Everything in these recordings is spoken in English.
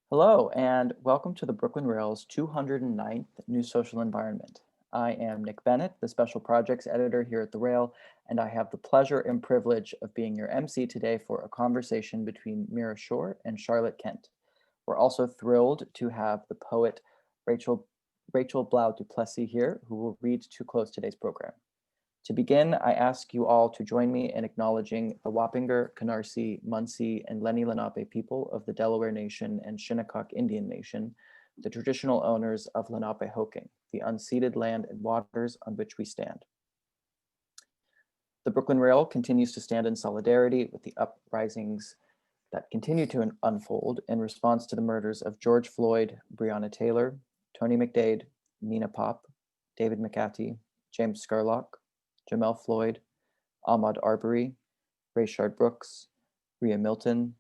Hello, and welcome to the Brooklyn Rail's 209th New Social Environment. I am Nick Bennett, the Special Projects Editor here at the Rail, and I have the pleasure and privilege of being your MC today for a conversation between Mira Schor and Charlotte Kent. We're also thrilled to have the poet Rachel Blau DuPlessis here, who will read to close today's program. To begin, I ask you all to join me in acknowledging the Wappinger, Canarsie, Munsee, and Lenni Lenape people of the Delaware Nation and Shinnecock Indian Nation, the traditional owners of Lenapehoking, the unceded land and waters on which we stand. The Brooklyn Rail continues to stand in solidarity with the uprisings that continue to unfold in response to the murders of George Floyd, Breonna Taylor, Tony McDade, Nina Pop, David McAtee, James Scurlock, Jamel Floyd, Ahmaud Arbery, Rayshard Brooks, Rhea Milton,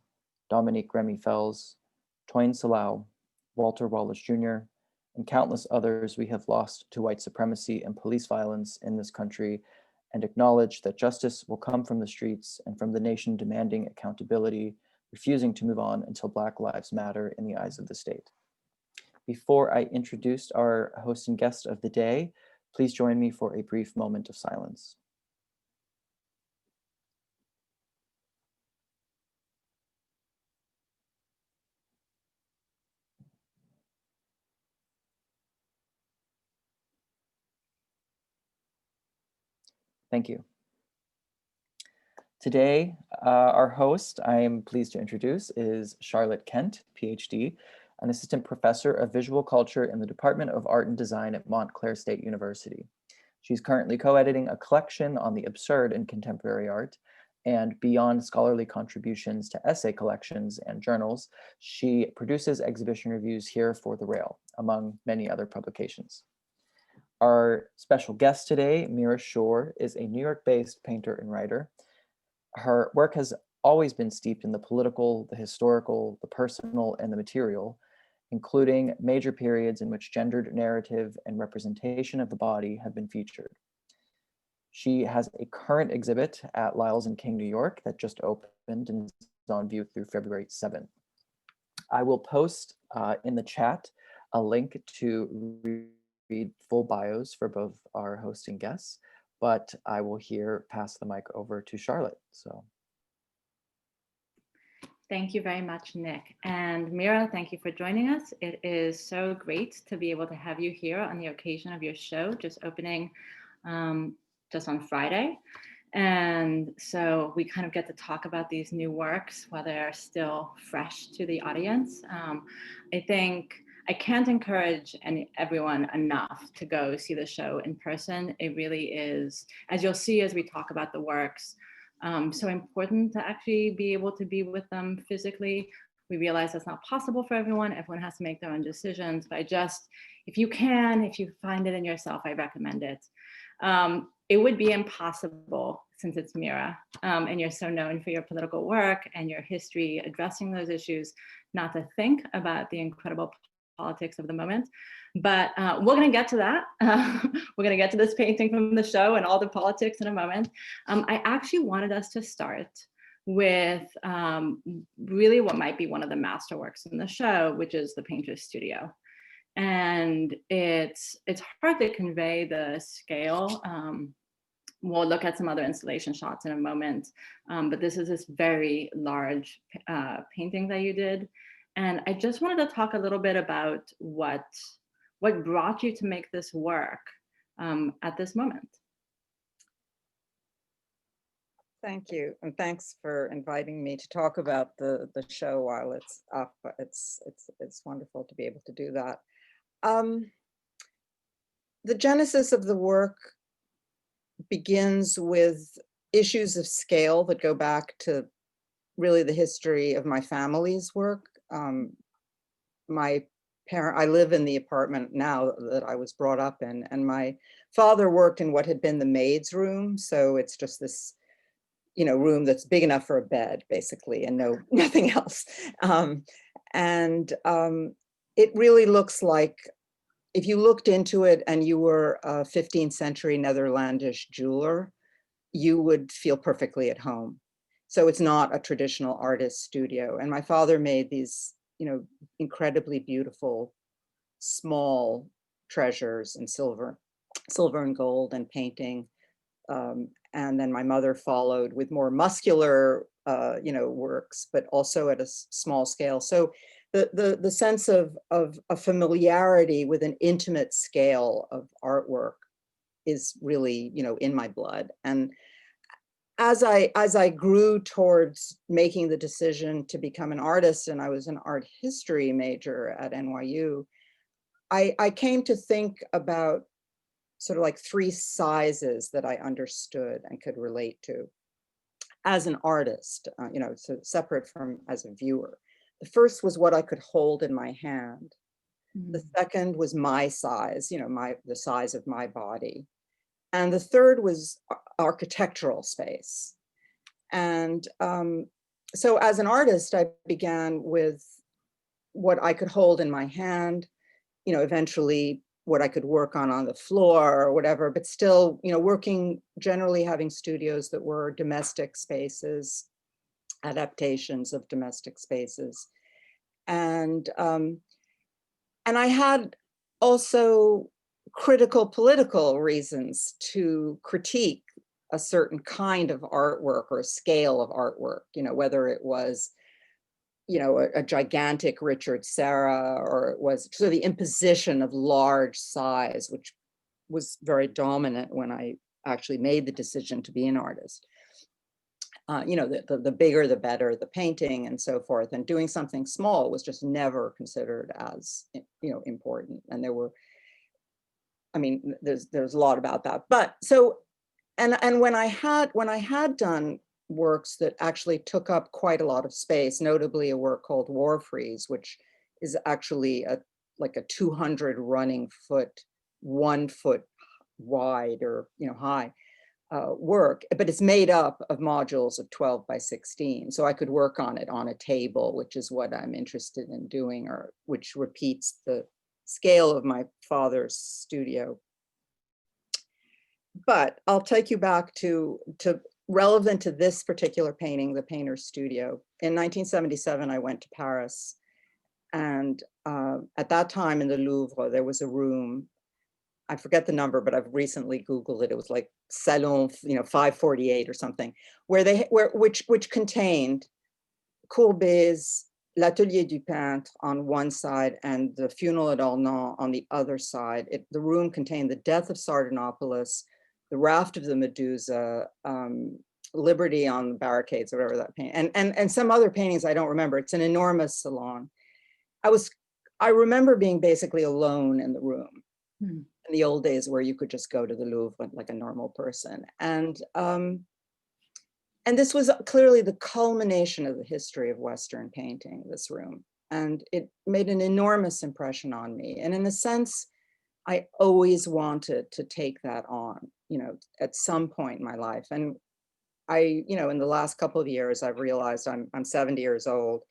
Dominique Remy Fells, Toyin Salau, Walter Wallace Jr., and countless others we have lost to white supremacy and police violence in this country, and acknowledge that justice will come from the streets and from the nation demanding accountability, refusing to move on until Black Lives Matter in the eyes of the state. Before I introduce our host and guest of the day, please join me for a brief moment of silence. Thank you. Today, our host, I am pleased to introduce, is Charlotte Kent, PhD, an assistant professor of visual culture in the Department of Art and Design at Montclair State University. She's currently co-editing a collection on the absurd in contemporary art, and beyond scholarly contributions to essay collections and journals, she produces exhibition reviews here for the Rail, among many other publications. Our special guest today, Mira Schor, is a New York-based painter and writer. Her work has always been steeped in the political, the historical, the personal, and the material, including major periods in which gendered narrative and representation of the body have been featured. She has a current exhibit at Lyles King, New York that just opened and is on view through February 7th. I will post in the chat a link to read full bios for both our host and guests, but I will here pass the mic over to Charlotte. So. Thank you very much, Nick. And Mira, thank you for joining us. It is so great to be able to have you here on the occasion of your show, just opening just on Friday. And so we kind of get to talk about these new works while they're still fresh to the audience. I think I can't encourage everyone enough to go see the show in person. It really is, as you'll see as we talk about the works, so important to actually be able to be with them physically. We realize that's not possible for everyone. Everyone has to make their own decisions, but if you find it in yourself, I recommend it. It would be impossible, since it's Mira, and you're so known for your political work and your history addressing those issues, not to think about the incredible politics of the moment. But we're going to get to that. We're going to get to this painting from the show and all the politics in a moment. I actually wanted us to start with really what might be one of the masterworks in the show, which is the painter's studio. And it's hard to convey the scale. We'll look at some other installation shots in a moment, but this is this very large painting that you did. And I just wanted to talk a little bit about what brought you to make this work at this moment. Thank you, and thanks for inviting me to talk about the show while it's up. It's wonderful to be able to do that. The genesis of the work begins with issues of scale that go back to really the history of my family's work. I live in the apartment now that I was brought up in, and my father worked in what had been the maid's room. So it's just this, room that's big enough for a bed, basically, and nothing else. It really looks like, if you looked into it and you were a 15th century Netherlandish jeweler, you would feel perfectly at home. So it's not a traditional artist studio. And my father made these incredibly beautiful, small treasures in silver and gold and painting. And then my mother followed with more muscular, works, but also at a small scale. So the sense of a familiarity with an intimate scale of artwork is really, in my blood. And as I grew towards making the decision to become an artist, and I was an art history major at NYU, I came to think about sort of like three sizes that I understood and could relate to as an artist, so separate from as a viewer. The first was what I could hold in my hand. The second was my size, the size of my body. And the third was architectural space. And so as an artist, I began with what I could hold in my hand, eventually what I could work on the floor or whatever, but still, working, generally having studios that were domestic spaces, adaptations of domestic spaces. And I had also critical political reasons to critique a certain kind of artwork or scale of artwork, whether it was, a gigantic Richard Serra, or it was sort of the imposition of large size, which was very dominant when I actually made the decision to be an artist. The bigger, the better, the painting and so forth. And doing something small was just never considered as, important. And there were, there's a lot about that. But so, and when I had done works that actually took up quite a lot of space, notably a work called War Freeze, which is actually like a 200 running foot, 1 foot wide or high work, but it's made up of modules of 12 by 16. So I could work on it on a table, which is what I'm interested in doing, or which repeats the scale of my father's studio. But I'll take you back to relevant to this particular painting, the painter's studio. In 1977, I went to Paris. And at that time in the Louvre, there was a room, I forget the number, but I've recently Googled it. It was like Salon, 548 or something, which contained Courbet's L'Atelier du Peintre on one side and the Funeral at Ornans on the other side. The room contained the Death of Sardanapalus, the Raft of the Medusa, Liberty on the Barricades, or whatever that painting, and some other paintings I don't remember. It's an enormous salon. I remember being basically alone in the room in the old days, where you could just go to the Louvre like a normal person. And this was clearly the culmination of the history of Western painting, this room. And it made an enormous impression on me. And in a sense, I always wanted to take that on, at some point in my life. And I, in the last couple of years, I've realized I'm 70 years old,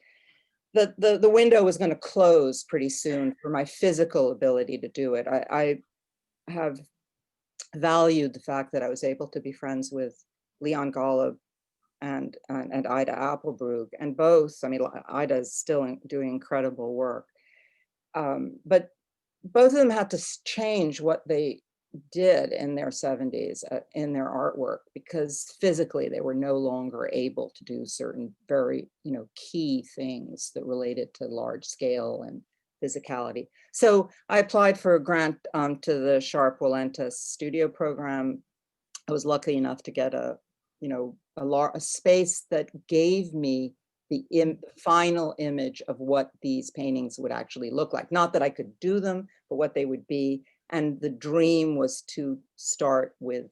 that the window was going to close pretty soon for my physical ability to do it. I have valued the fact that I was able to be friends with Leon Golub and Ida Appelbrug, and both, Ida is still doing incredible work. But both of them had to change what they did in their 70s in their artwork, because physically they were no longer able to do certain very, key things that related to large scale and physicality. So I applied for a grant to the Sharpe Walentas studio program. I was lucky enough to get a space that gave me the final image of what these paintings would actually look like. Not that I could do them, but what they would be. And the dream was to start with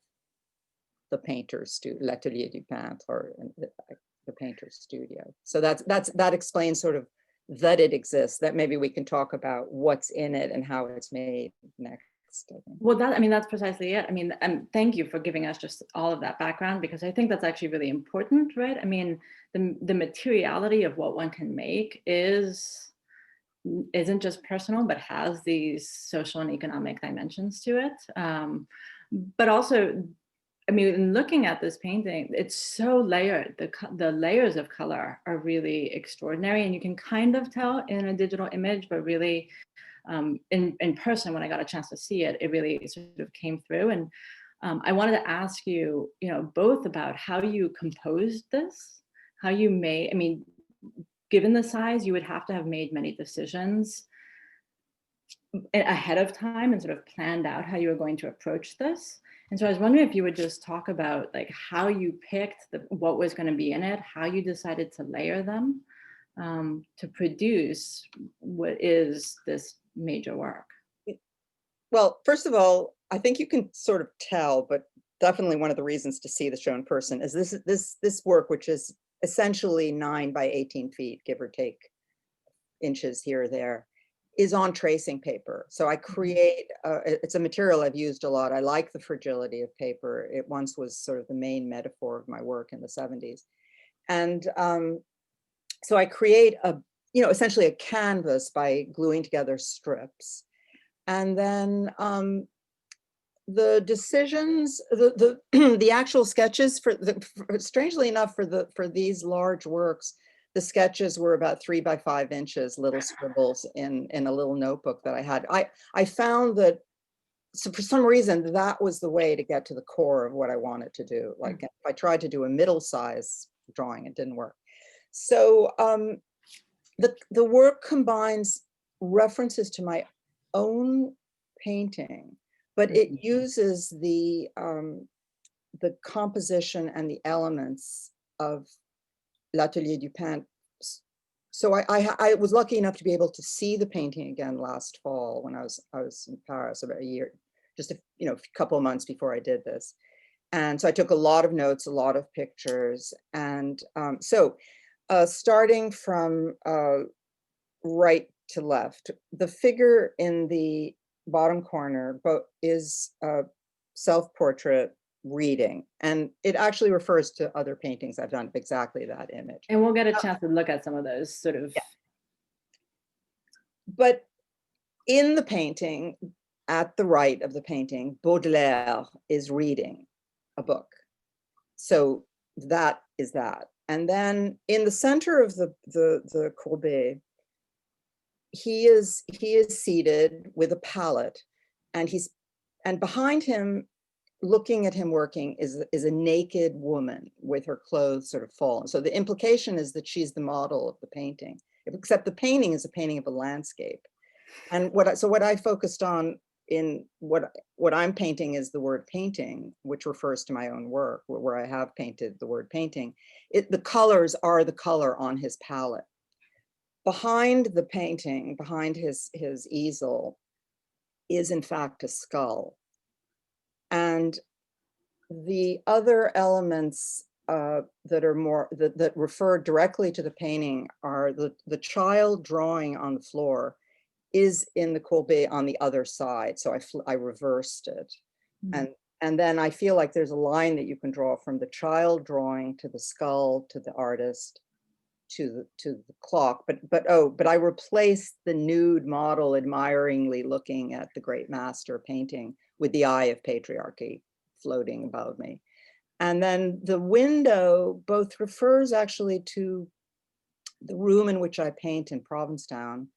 the painter's studio, L'Atelier du Peintre, or the painter's studio. So that explains sort of that it exists. That maybe we can talk about what's in it and how it's made next. Well, that's precisely it. And thank you for giving us just all of that background, because I think that's actually really important, right? The materiality of what one can make isn't just personal, but has these social and economic dimensions to it. But also, I mean, in looking at this painting, it's so layered. The layers of color are really extraordinary, and you can kind of tell in a digital image, but really in person, when I got a chance to see it, it really sort of came through. And I wanted to ask you, both about how you composed this, how you made, I mean, given the size, you would have to have made many decisions ahead of time and sort of planned out how you were going to approach this. And so I was wondering if you would just talk about like how you picked what was going to be in it, how you decided to layer them to produce what is this major work. Well, first of all, I think you can sort of tell, but definitely one of the reasons to see the show in person is this work, which is essentially 9 by 18 feet, give or take inches here or there, is on tracing paper. So I create, it's a material I've used a lot. I like the fragility of paper. It once was sort of the main metaphor of my work in the 70s. And so I create essentially a canvas by gluing together strips. And then the decisions, the actual sketches strangely enough, for these large works, the sketches were about 3 by 5 inches, little scribbles in a little notebook that I had. I found that, so for some reason, that was the way to get to the core of what I wanted to do. Like if I tried to do a middle size drawing, it didn't work. So the work combines references to my own painting, but it uses the composition and the elements of L'Atelier du Peintre. So I was lucky enough to be able to see the painting again last fall when I was in Paris, about a year, just a couple of months before I did this. And so I took a lot of notes, a lot of pictures. And starting from right to left, the figure in the bottom corner is a self-portrait reading, and it actually refers to other paintings I've done of exactly that image. And we'll get a chance to look at some of those sort of. Yeah. But in the painting, at the right of the painting, Baudelaire is reading a book. So that is that. And then in the center of the courbet, he is seated with a palette, and behind him, looking at him working, is a naked woman with her clothes sort of fallen. So the implication is that she's the model of the painting, except the painting is a painting of a landscape. And what I focused on in what I'm painting is the word painting, which refers to my own work, where I have painted the word painting. The colors are the color on his palette. Behind the painting, behind his easel, is in fact a skull. And the other elements that refer directly to the painting are the child drawing on the floor is in the courbet on the other side. So I reversed it. Mm-hmm. And then I feel like there's a line that you can draw from the child drawing to the skull, to the artist, to the clock. But I replaced the nude model admiringly looking at the great master painting with the eye of patriarchy floating above me. And then the window both refers actually to the room in which I paint in Provincetown,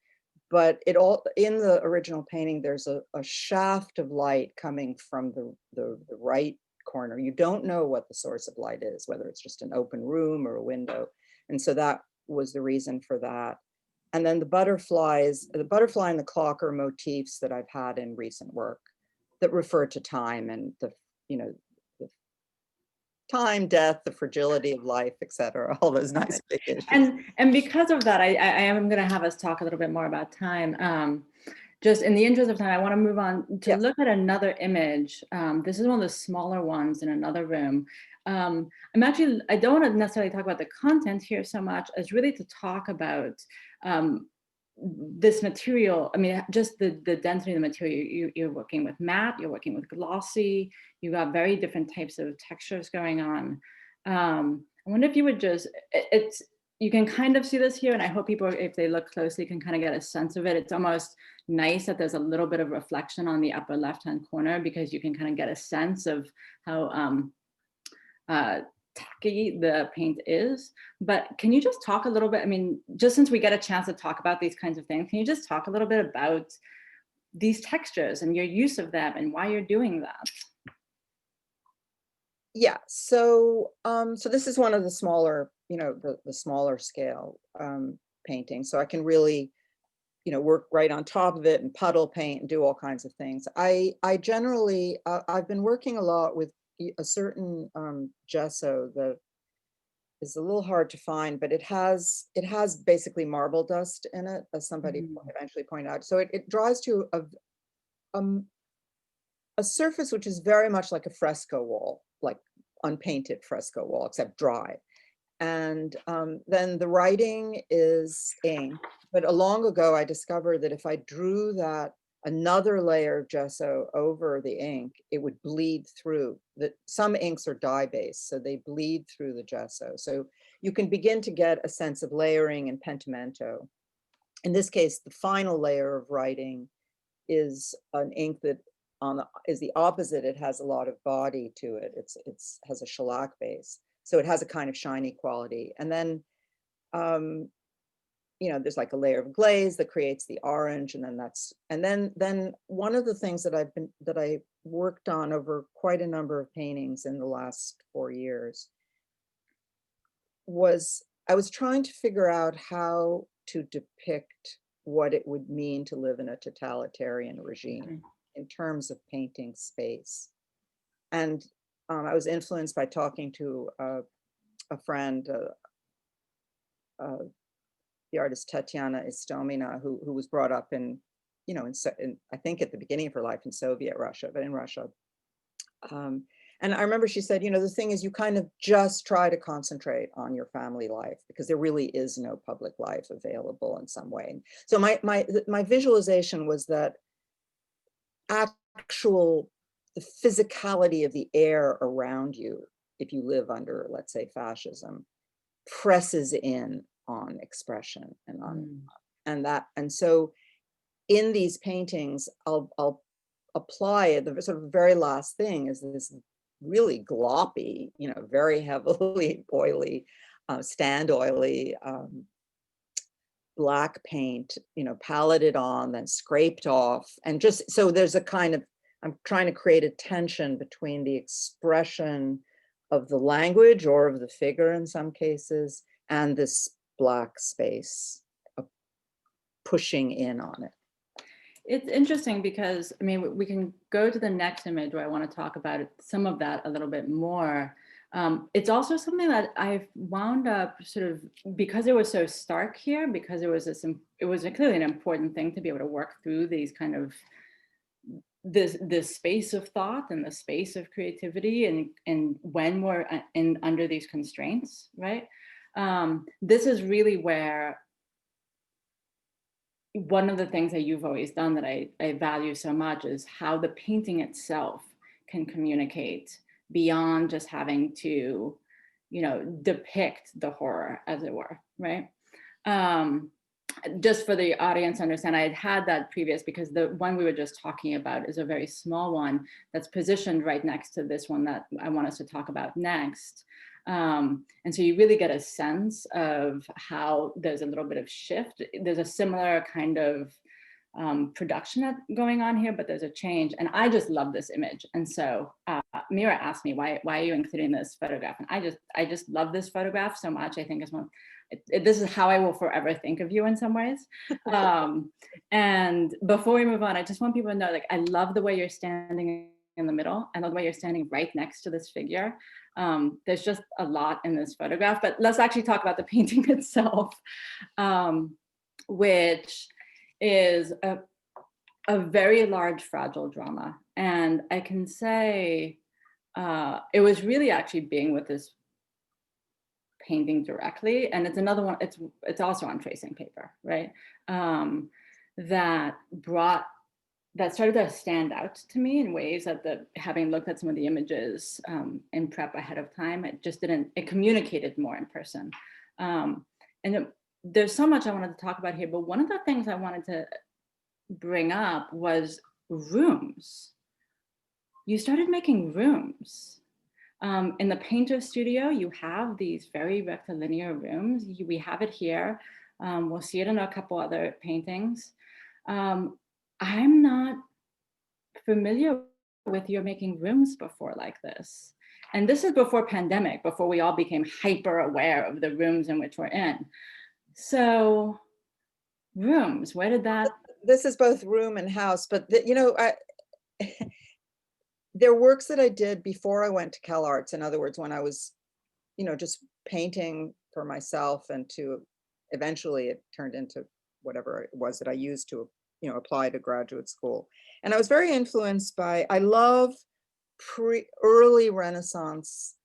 but in the original painting, there's a shaft of light coming from the right corner. You don't know what the source of light is, whether it's just an open room or a window. And so that was the reason for that. And then the butterfly and the clock are motifs that I've had in recent work that refer to time and the time, death, the fragility of life, etc. All those nice big issues. And because of that, I am going to have us talk a little bit more about time. Just in the interest of time, I want to move on to look at another image. This is one of the smaller ones in another room. I don't want to necessarily talk about the content here so much as really to talk about this material. I mean, just the density of the material. You're working with matte, you're working with glossy, you've got very different types of textures going on. I wonder if you would just, you can kind of see this here, and I hope people, if they look closely, can kind of get a sense of it. It's almost nice that there's a little bit of reflection on the upper left-hand corner, because you can kind of get a sense of how tacky the paint is. But can you just talk a little bit, I mean, just since we get a chance to talk about these kinds of things, can you just talk a little bit about these textures and your use of them and why you're doing that? Yeah, so so this is one of the smaller, the smaller scale paintings. So I can really, work right on top of it and puddle paint and do all kinds of things. I generally, I've been working a lot with a certain gesso that is a little hard to find, but it has basically marble dust in it, as somebody eventually pointed out. So it dries to a surface which is very much like a fresco wall, like unpainted fresco wall, except dry. And then the writing is ink. But long ago, I discovered that if I drew that another layer of gesso over the ink, it would bleed through. That some inks are dye-based, so they bleed through the gesso. So you can begin to get a sense of layering and pentimento. In this case, the final layer of writing is an ink that is the opposite. It has a lot of body to it. It has a shellac base, so it has a kind of shiny quality. And then there's like a layer of glaze that creates the orange, and then one of the things that I worked on over quite a number of paintings in the last 4 years was I was trying to figure out how to depict what it would mean to live in a totalitarian regime in terms of painting space. And I was influenced by talking to a friend, the artist Tatiana Istomina, who was brought up in I think at the beginning of her life in Soviet Russia, but in Russia. And I remember she said, the thing is, you kind of just try to concentrate on your family life because there really is no public life available in some way. So my visualization was that the physicality of the air around you, if you live under, let's say, fascism, presses in on expression and on and so in these paintings I'll apply it. The sort of very last thing is this really gloppy, very heavily oily, stand oily black paint, paletted on, then scraped off, and just so there's a kind of, I'm trying to create a tension between the expression of the language or of the figure in some cases and this black space pushing in on it. It's interesting because, I mean, we can go to the next image where I want to talk about some of that a little bit more. It's also something that I've wound up sort of, because it was so stark here, because it was clearly an important thing to be able to work through these kind of, this space of thought and the space of creativity, and when we're under these constraints, right? This is really where one of the things that you've always done that I value so much is how the painting itself can communicate beyond just having to, depict the horror, as it were, right? Just for the audience to understand, I had that previous because the one we were just talking about is a very small one that's positioned right next to this one that I want us to talk about next. And so you really get a sense of how there's a little bit of shift. There's a similar kind of production going on here, but there's a change. And I just love this image. And so Mira asked me, why are you including this photograph? And I just love this photograph so much. I think it's one, this is how I will forever think of you in some ways. And before we move on, I just want people to know, like, I love the way you're standing in the middle. I love the way you're standing right next to this figure. There's just a lot in this photograph, but let's actually talk about the painting itself, which is a very large, fragile drama. And I can say it was really actually being with this painting directly, and it's another one, it's also on tracing paper, right? That started to stand out to me in ways that having looked at some of the images in prep ahead of time, it communicated more in person. there's so much I wanted to talk about here, but one of the things I wanted to bring up was rooms. You started making rooms. In the painter studio, you have these very rectilinear rooms. We have it here. We'll see it in a couple other paintings. I'm not familiar with your making rooms before like this. And this is before pandemic, before we all became hyper aware of the rooms in which we're in. So rooms, where did that? This is both room and house, but there are works that I did before I went to Cal Arts. In other words, when I was, just painting for myself, and to eventually it turned into whatever it was that I used to, apply to graduate school. And I was very influenced by, I love early Renaissance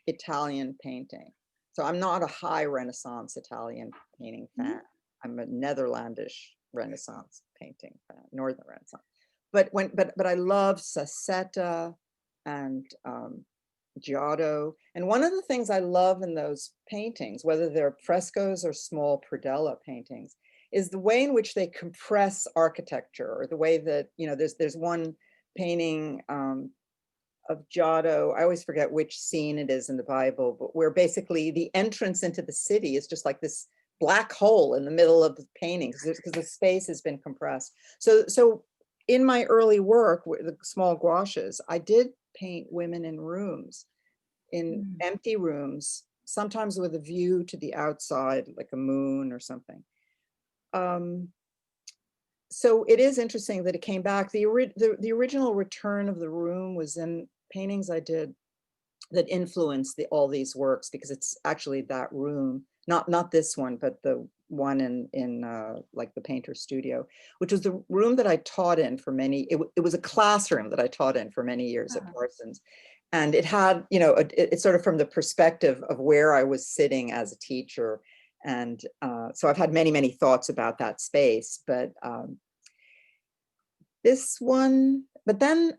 Italian painting. So I'm not a high Renaissance Italian painting fan. I'm a Netherlandish Renaissance painting fan, Northern Renaissance. But I love Sassetta and Giotto. And one of the things I love in those paintings, whether they're frescoes or small predella paintings, is the way in which they compress architecture, or the way that, there's one painting of Giotto, I always forget which scene it is in the Bible, but where basically the entrance into the city is just like this black hole in the middle of the painting, because the space has been compressed. So in my early work with the small gouaches, I did paint women in rooms, in empty rooms, sometimes with a view to the outside, like a moon or something. So it is interesting that it came back. The original return of the room was in paintings I did that influenced all these works, because it's actually that room, not this one, but the one in like the painter studio, which was the room that I taught in for many. It was a classroom that I taught in for many years at Parsons, and it had, it's sort of from the perspective of where I was sitting as a teacher, and so I've had many thoughts about that space. But this one, but then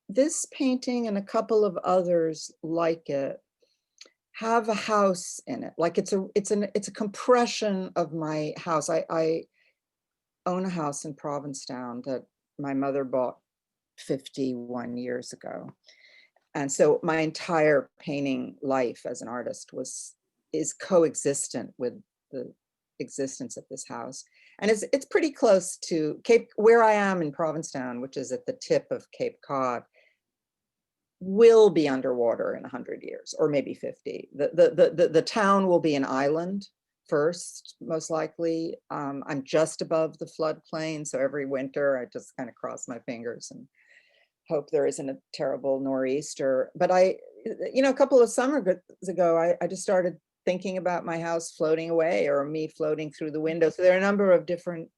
this painting and a couple of others like it have a house in it. Like it's a compression of my house. I own a house in Provincetown that my mother bought 51 years ago. And so my entire painting life as an artist is coexistent with the existence of this house. And it's pretty close to where I am in Provincetown, which is at the tip of Cape Cod, will be underwater in 100 years, or maybe 50. The town will be an island first, most likely. I'm just above the floodplain, so every winter I just kind of cross my fingers and hope there isn't a terrible nor'easter. But a couple of summers ago, I just started thinking about my house floating away, or me floating through the window. So there are a number of different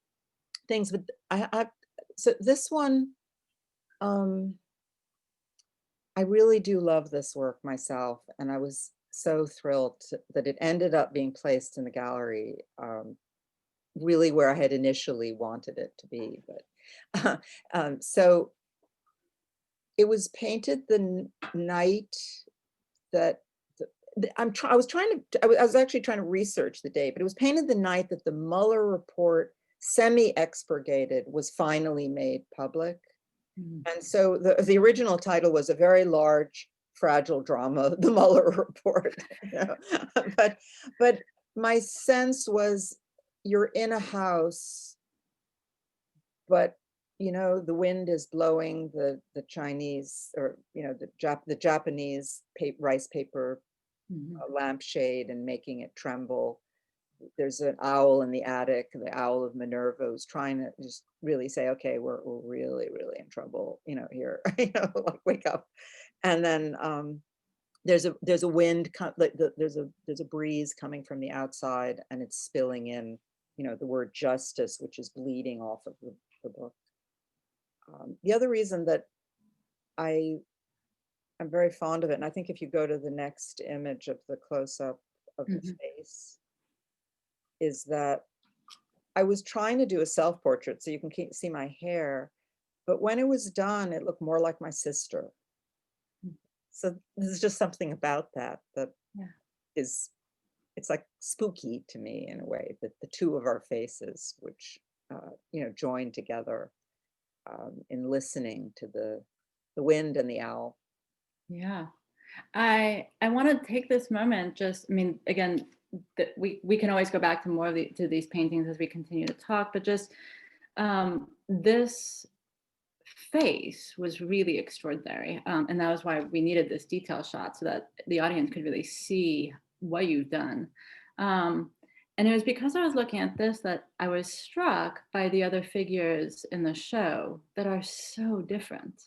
things, but so this one, I really do love this work myself, and I was so thrilled that it ended up being placed in the gallery, really where I had initially wanted it to be. But so it was painted the night that I was actually trying to research the date, but it was painted the night that the Mueller report, semi-expurgated, was finally made public. And so the original title was a very large, fragile drama, the Mueller report. But my sense was, you're in a house, but the wind is blowing the Chinese, or the Japanese rice paper lampshade and making it tremble. There's an owl in the attic, the owl of Minerva, who's trying to just really say, okay, we're really in trouble, here, like, wake up. And then there's a wind, there's a breeze coming from the outside, and it's spilling in, the word justice, which is bleeding off of the book. The other reason that I'm very fond of it, and I think if you go to the next image of the close-up of the face, is that I was trying to do a self-portrait, so you can see my hair, but when it was done, it looked more like my sister. So there's just something about that is it's like spooky to me in a way, that the two of our faces, which, join together in listening to the wind and the owl. Yeah. I want to take this moment, just, I mean, again, that we can always go back to more of to these paintings as we continue to talk, but just this face was really extraordinary. And that was why we needed this detail shot, so that the audience could really see what you've done. And it was because I was looking at this that I was struck by the other figures in the show that are so different.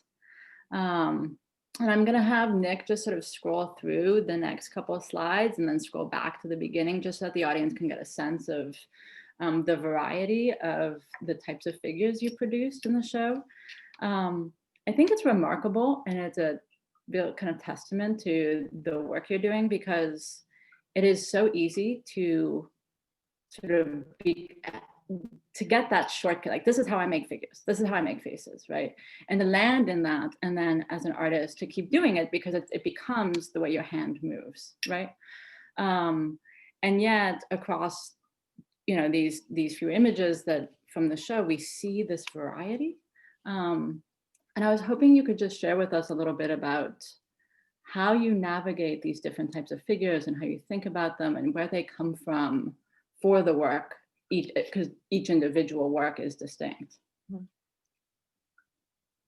And I'm going to have Nick just sort of scroll through the next couple of slides and then scroll back to the beginning, just so that the audience can get a sense of the variety of the types of figures you produced in the show. I think it's remarkable, and it's a real kind of testament to the work you're doing, because it is so easy to sort of to get that shortcut, like, this is how I make figures, this is how I make faces, right? And to land in that, and then as an artist to keep doing it, because it becomes the way your hand moves, right? And yet across, these few images that from the show, we see this variety. And I was hoping you could just share with us a little bit about how you navigate these different types of figures and how you think about them and where they come from for the work, because each individual work is distinct.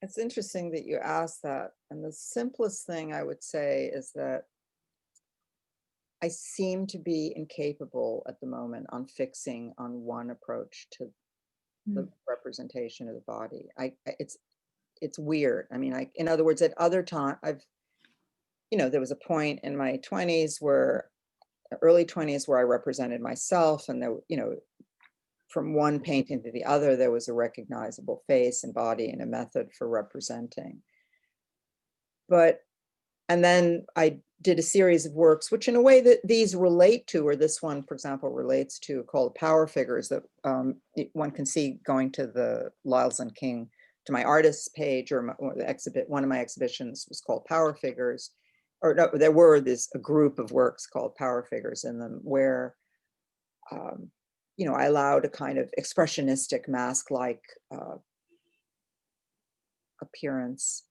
It's interesting that you asked that. And the simplest thing I would say is that I seem to be incapable at the moment on fixing on one approach to the representation of the body. It's weird. I mean, in other words, at other times, there was a point in my 20s early 20s where I represented myself, and there, from one painting to the other, there was a recognizable face and body and a method for representing. And then I did a series of works, which in a way that these relate to, or this one, for example, relates to, called Power Figures, that one can see going to the Lyles King, to my artists page, or one of my exhibitions was called Power Figures. Or no, there were a group of works called Power Figures in them, where I allowed a kind of expressionistic mask-like appearance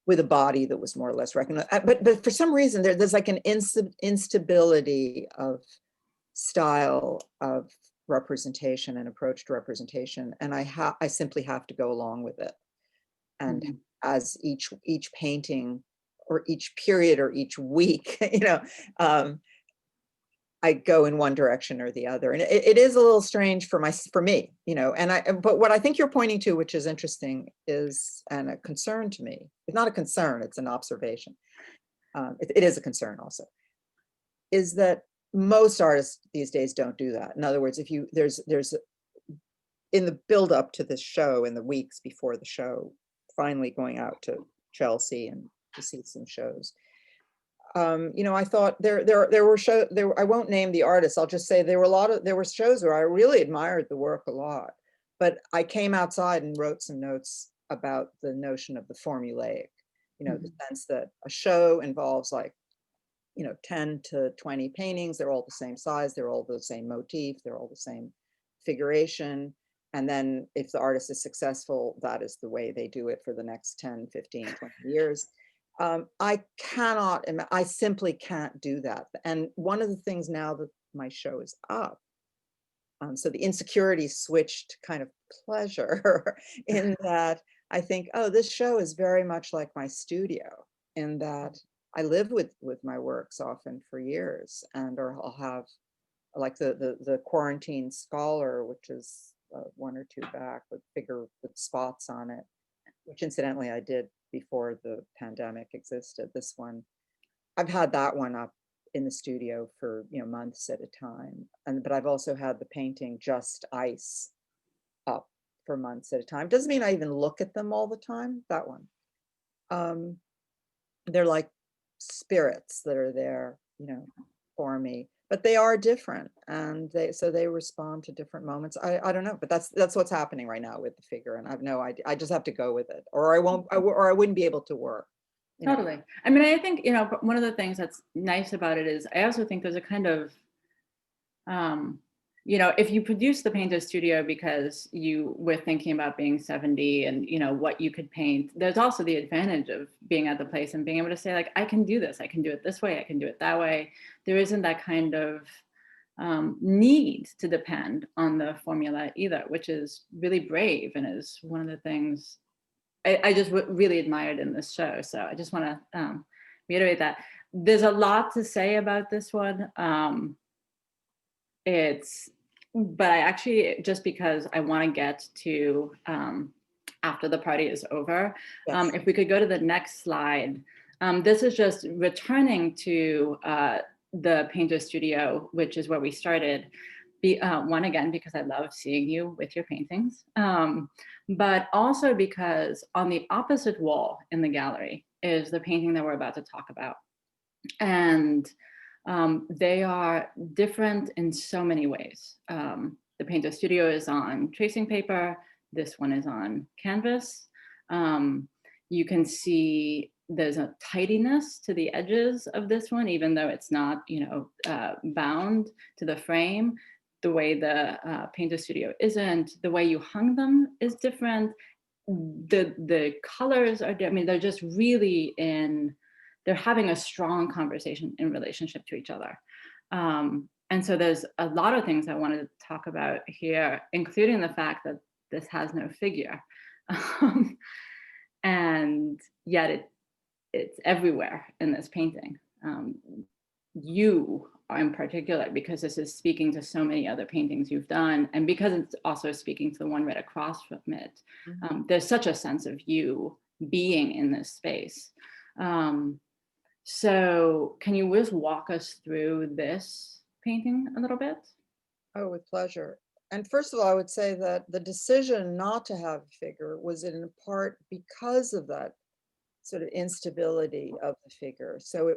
with a body that was more or less recognized. But for some reason, there's like an instability of style of representation and approach to representation, and I simply have to go along with it. And as each painting, or each period, or each week, I go in one direction or the other, and it is a little strange for me, but what I think you're pointing to, which is interesting, is, and a concern to me, it's not a concern, it's an observation. It is a concern also, is that most artists these days don't do that. In other words, there's in the build up to this show, in the weeks before the show, finally going out to Chelsea and to see some shows, I thought there were shows there. I won't name the artists. I'll just say there were shows where I really admired the work a lot, but I came outside and wrote some notes about the notion of the formulaic, the sense that a show involves 10 to 20 paintings. They're all the same size. They're all the same motif. They're all the same figuration. And then if the artist is successful, that is the way they do it for the next 10, 15, 20 years. I simply can't do that. And one of the things now that my show is up, so the insecurity switched kind of pleasure in that I think, oh, this show is very much like my studio, in that I live with my works often for years, or I'll have like the Quarantine Scholar, which is one or two back, with figure with spots on it, which incidentally I did before the pandemic existed. This one, I've had that one up in the studio for months at a time, but I've also had the painting Just Ice up for months at a time. Doesn't mean I even look at them all the time. That one, they're like spirits that are there, for me, but they are different, and they respond to different moments. I don't know, but that's what's happening right now with the figure, and I have no idea. I just have to go with it, or I wouldn't be able to work. you know. Totally. I mean, I think, one of the things that's nice about it is I also think there's a kind of, if you produce the painter studio because you were thinking about being 70 and, what you could paint, there's also the advantage of being at the place and being able to say, like, I can do this. I can do it this way. I can do it that way. There isn't that kind of need to depend on the formula either, which is really brave and is one of the things I just really admired in this show. So I just want to reiterate that. There's a lot to say about this one. But I actually, just because I want to get to after the party is over, Yes. if we could go to the next slide. This is just returning to the painter studio, which is where we started. One, again, because I love seeing you with your paintings, but also because on the opposite wall in the gallery is the painting that we're about to talk about. And they are different in so many ways. The painter studio is on tracing paper. This one is on canvas. You can see there's a tidiness to the edges of this one, even though it's not, bound to the frame. The way the painter studio isn't, the way you hung them is different. The colors are, they're just really they're having a strong conversation in relationship to each other. And so there's a lot of things I wanted to talk about here, including the fact that this has no figure. And yet it's everywhere in this painting. You in particular, because this is speaking to so many other paintings you've done, and because it's also speaking to the one right across from it, there's such a sense of you being in this space. So can you just walk us through this painting a little bit? Oh, with pleasure. And first of all, I would say that the decision not to have a figure was in part because of that sort of instability of the figure. So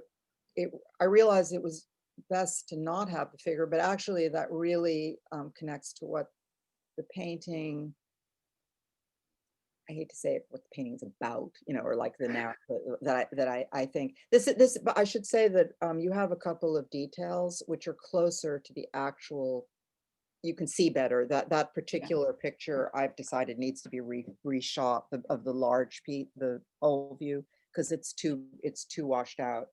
I realized it was best to not have the figure, but actually that really connects to what the painting, I hate to say it, what the painting is about, or like the narrative that I think this, but I should say that you have a couple of details which are closer to the actual, you can see better that particular picture I've decided needs to be reshot of the large piece, the whole view, because it's too washed out.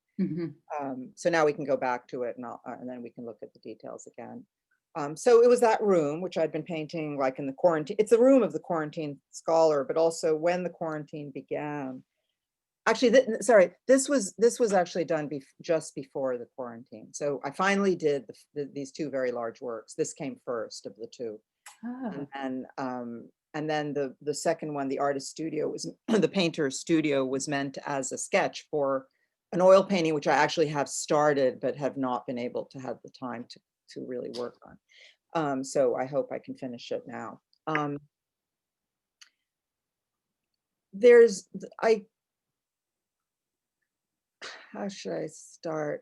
So now we can go back to it and then we can look at the details again. So it was that room, which I'd been painting like in the quarantine. It's the room of the quarantine scholar, but also when the quarantine began. Actually, this was actually done just before the quarantine. So I finally did these two very large works. This came first of the two. And then the second one, the artist studio, was the painter's studio, was meant as a sketch for an oil painting, which I actually have started, but have not been able to have the time to really work on. So I hope I can finish it now. How should I start?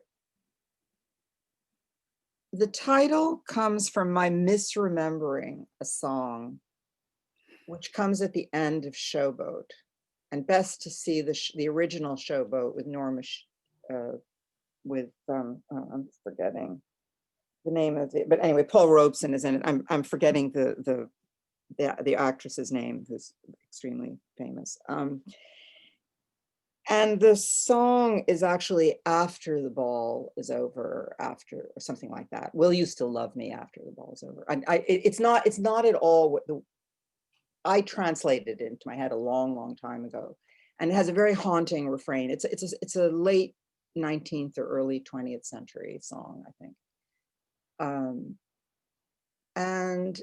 The title comes from my misremembering a song, which comes at the end of Showboat, and best to see the original Showboat with Norma, I'm forgetting the name of it, but anyway, Paul Robeson is in it. I'm forgetting the actress's name, who's extremely famous. And the song is actually after the ball is over, or something like that. Will you still love me after the ball is over? It's not at all what I translated it into my head a long time ago, and it has a very haunting refrain. It's a late 19th or early 20th century song, I think. And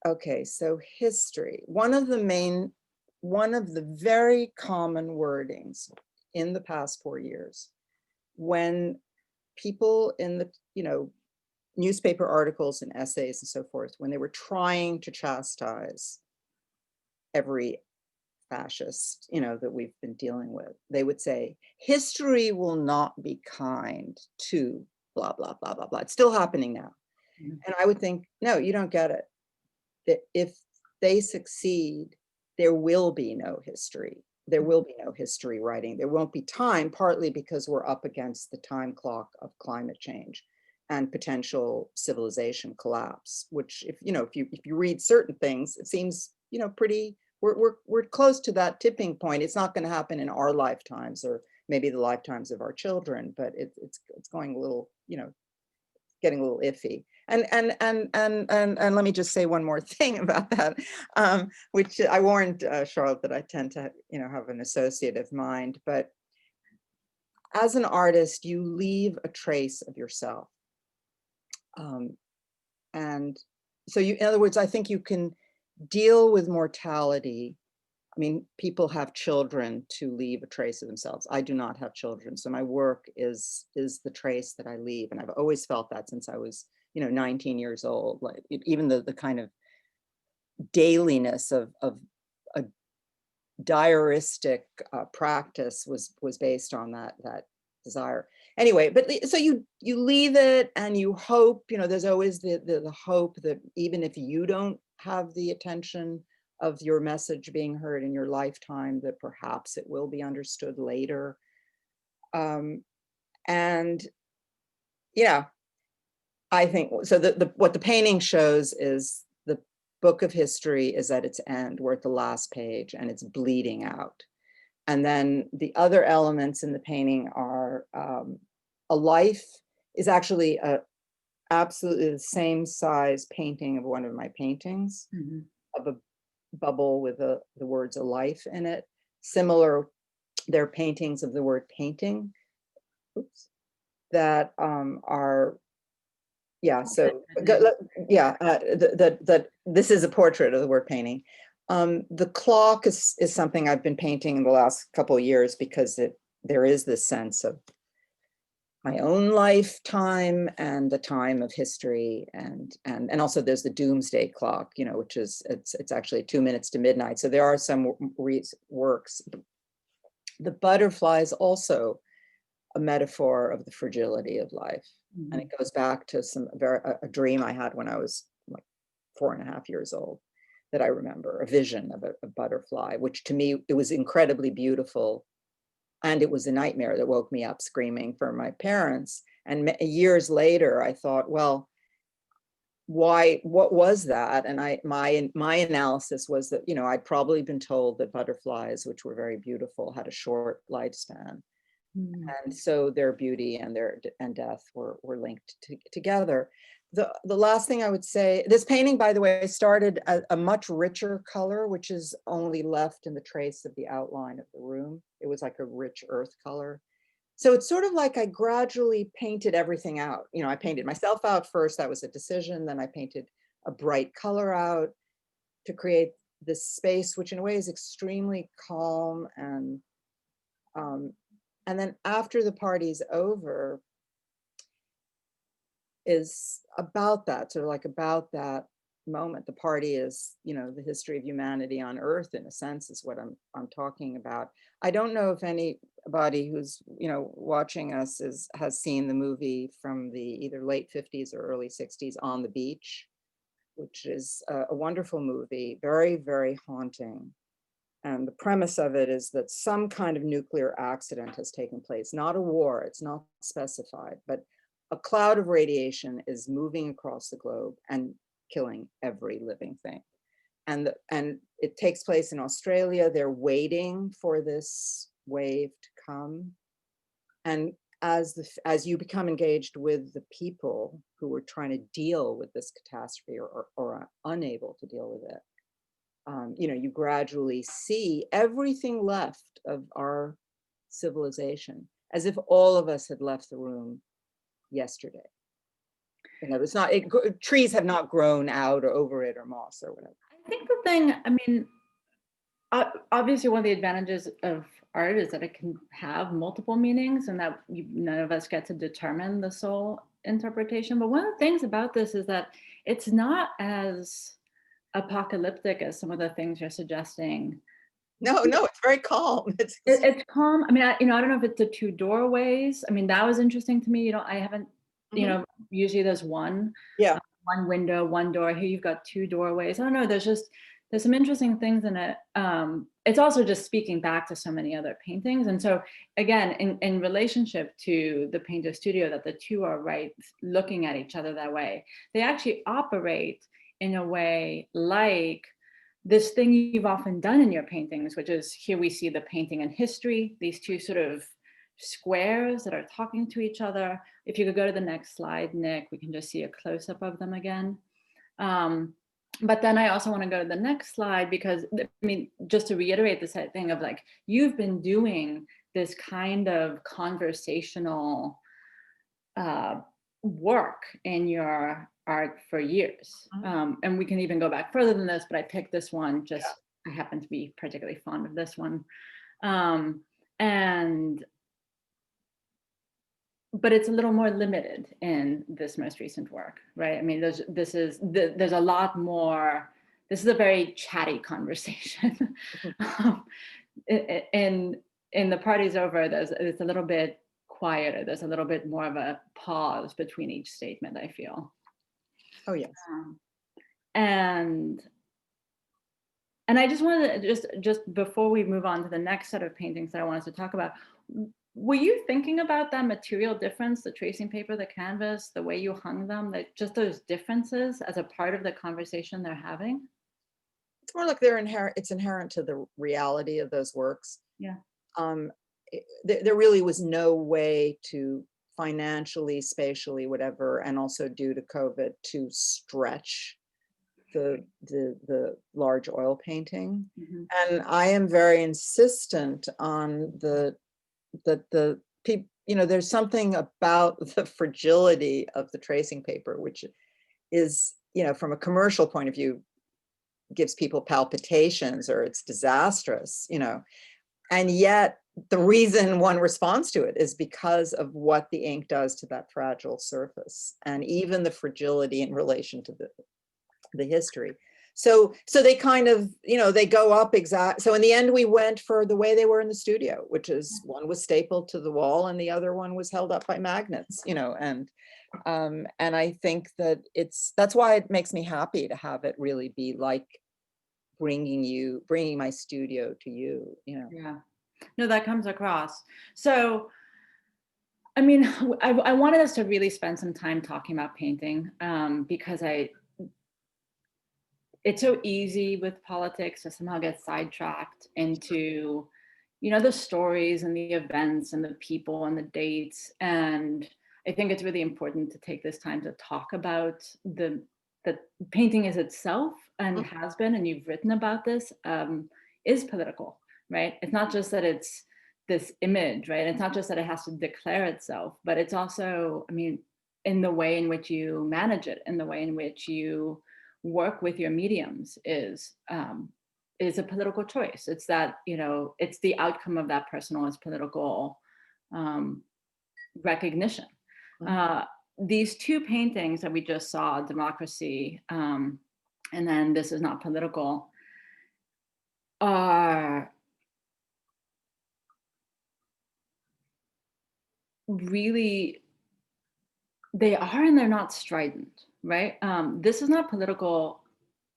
okay, so history. One of the very common wordings in the past 4 years, when people in the, newspaper articles and essays and so forth, when they were trying to chastise every fascist, that we've been dealing with, they would say, history will not be kind to blah, blah, blah, blah, blah. It's still happening now. And I would think, no, you don't get it. That if they succeed, there will be no history there will be no history writing. There won't be time, partly because we're up against the time clock of climate change and potential civilization collapse, which if you read certain things, it seems, pretty, we're close to that tipping point. It's not going to happen in our lifetimes or maybe the lifetimes of our children, but it's going a little, getting a little iffy. And let me just say one more thing about that, which I warned Charlotte that I tend to, have an associative mind, but as an artist, you leave a trace of yourself. And so in other words, I think you can deal with mortality. I mean, people have children to leave a trace of themselves. I do not have children, so my work is the trace that I leave, and I've always felt that since I was, 19 years old. Like even the kind of dailiness of a diaristic practice was based on that desire. Anyway, but so you leave it and you hope. There's always the hope that even if you don't have the attention of your message being heard in your lifetime, that perhaps it will be understood later. And yeah, I think so. What the painting shows is the book of history is at its end. We're at the last page and it's bleeding out. And then the other elements in the painting are a life is actually absolutely the same size painting of one of my paintings, of a bubble with the words "a life" in it. Similar, they're paintings of the word painting, that are, yeah. So that this is a portrait of the word painting. The clock is something I've been painting in the last couple of years because there is this sense of my own lifetime and the time of history, and also there's the doomsday clock, which is it's actually 2 minutes to midnight. So there are some works. The butterfly is also a metaphor of the fragility of life, and it goes back to a dream I had when I was like 4.5 years old that I remember, a vision of a butterfly, which to me it was incredibly beautiful. And it was a nightmare that woke me up screaming for my parents. And years later, I thought, well, what was that? And my analysis was that, I'd probably been told that butterflies, which were very beautiful, had a short lifespan. And so their beauty and death were linked together. The last thing I would say, this painting, by the way, started a much richer color, which is only left in the trace of the outline of the room. It was like a rich earth color. So it's sort of like I gradually painted everything out. I painted myself out first. That was a decision. Then I painted a bright color out to create this space, which in a way is extremely calm. And then after the party's over, is about that, sort of like about that moment. The party is, the history of humanity on Earth, in a sense, is what I'm talking about. I don't know if anybody who's, watching us has seen the movie from the either late 50s or early 60s, On the Beach, which is a wonderful movie, very, very haunting. And the premise of it is that some kind of nuclear accident has taken place, not a war, it's not specified, but a cloud of radiation is moving across the globe and killing every living thing. And it takes place in Australia. They're waiting for this wave to come. And as you become engaged with the people who are trying to deal with this catastrophe or are unable to deal with it, you gradually see everything left of our civilization, as if all of us had left the room yesterday. It's not, trees have not grown out or over it or moss or whatever. I think the thing, I mean, obviously one of the advantages of art is that it can have multiple meanings and that none of us get to determine the sole interpretation. But one of the things about this is that it's not as apocalyptic as some of the things you're suggesting. No, it's very calm. It's calm. I mean, I don't know if it's the two doorways. I mean, that was interesting to me. I haven't, usually there's one window, one door. Here you've got two doorways. I don't know. There's just there's some interesting things in it. It's also just speaking back to so many other paintings. And so again, in relationship to the painter studio, that the two are right, looking at each other that way, they actually operate in a way like this thing you've often done in your paintings, which is, here we see the painting and history, these two sort of squares that are talking to each other. If you could go to the next slide, Nick, we can just see a close-up of them again. But then I also want to go to the next slide, because I mean, just to reiterate this thing of like, you've been doing this kind of conversational work in your art for years. And we can even go back further than this, but I picked this one, just I happen to be particularly fond of this one. But it's a little more limited in this most recent work, right? I mean, there's a lot more, this is a very chatty conversation. In The Party's Over, it's a little bit quieter. There's a little bit more of a pause between each statement, I feel. Oh, yes. And I just wanted to, just before we move on to the next set of paintings that I wanted to talk about, were you thinking about that material difference, the tracing paper, the canvas, the way you hung them, like just those differences as a part of the conversation they're having? It's more like it's inherent to the reality of those works. Yeah. There really was no way to financially, spatially, whatever, and also due to COVID, to stretch the large oil painting. Mm-hmm. And I am very insistent on there's something about the fragility of the tracing paper, which is, from a commercial point of view, gives people palpitations, or it's disastrous, and yet the reason one responds to it is because of what the ink does to that fragile surface, and even the fragility in relation to the history. So they kind of, they go up exact. So in the end, we went for the way they were in the studio, which is one was stapled to the wall and the other one was held up by magnets, and I think that that's why it makes me happy to have it really be like bringing my studio to you, Yeah, no, that comes across. So, I mean, I wanted us to really spend some time talking about painting, because it's so easy with politics to somehow get sidetracked into, the stories and the events and the people and the dates. And I think it's really important to take this time to talk about the painting as itself, and has been, and you've written about this, is political, right? It's not just that it's this image, right? It's not just that it has to declare itself, but it's also, I mean, in the way in which you manage it, in the way in which you work with your mediums is a political choice. It's that, it's the outcome of that personalized political recognition. These two paintings that we just saw, Democracy, and then This Is Not Political, are really, they are and they're not strident, right? This Is Not Political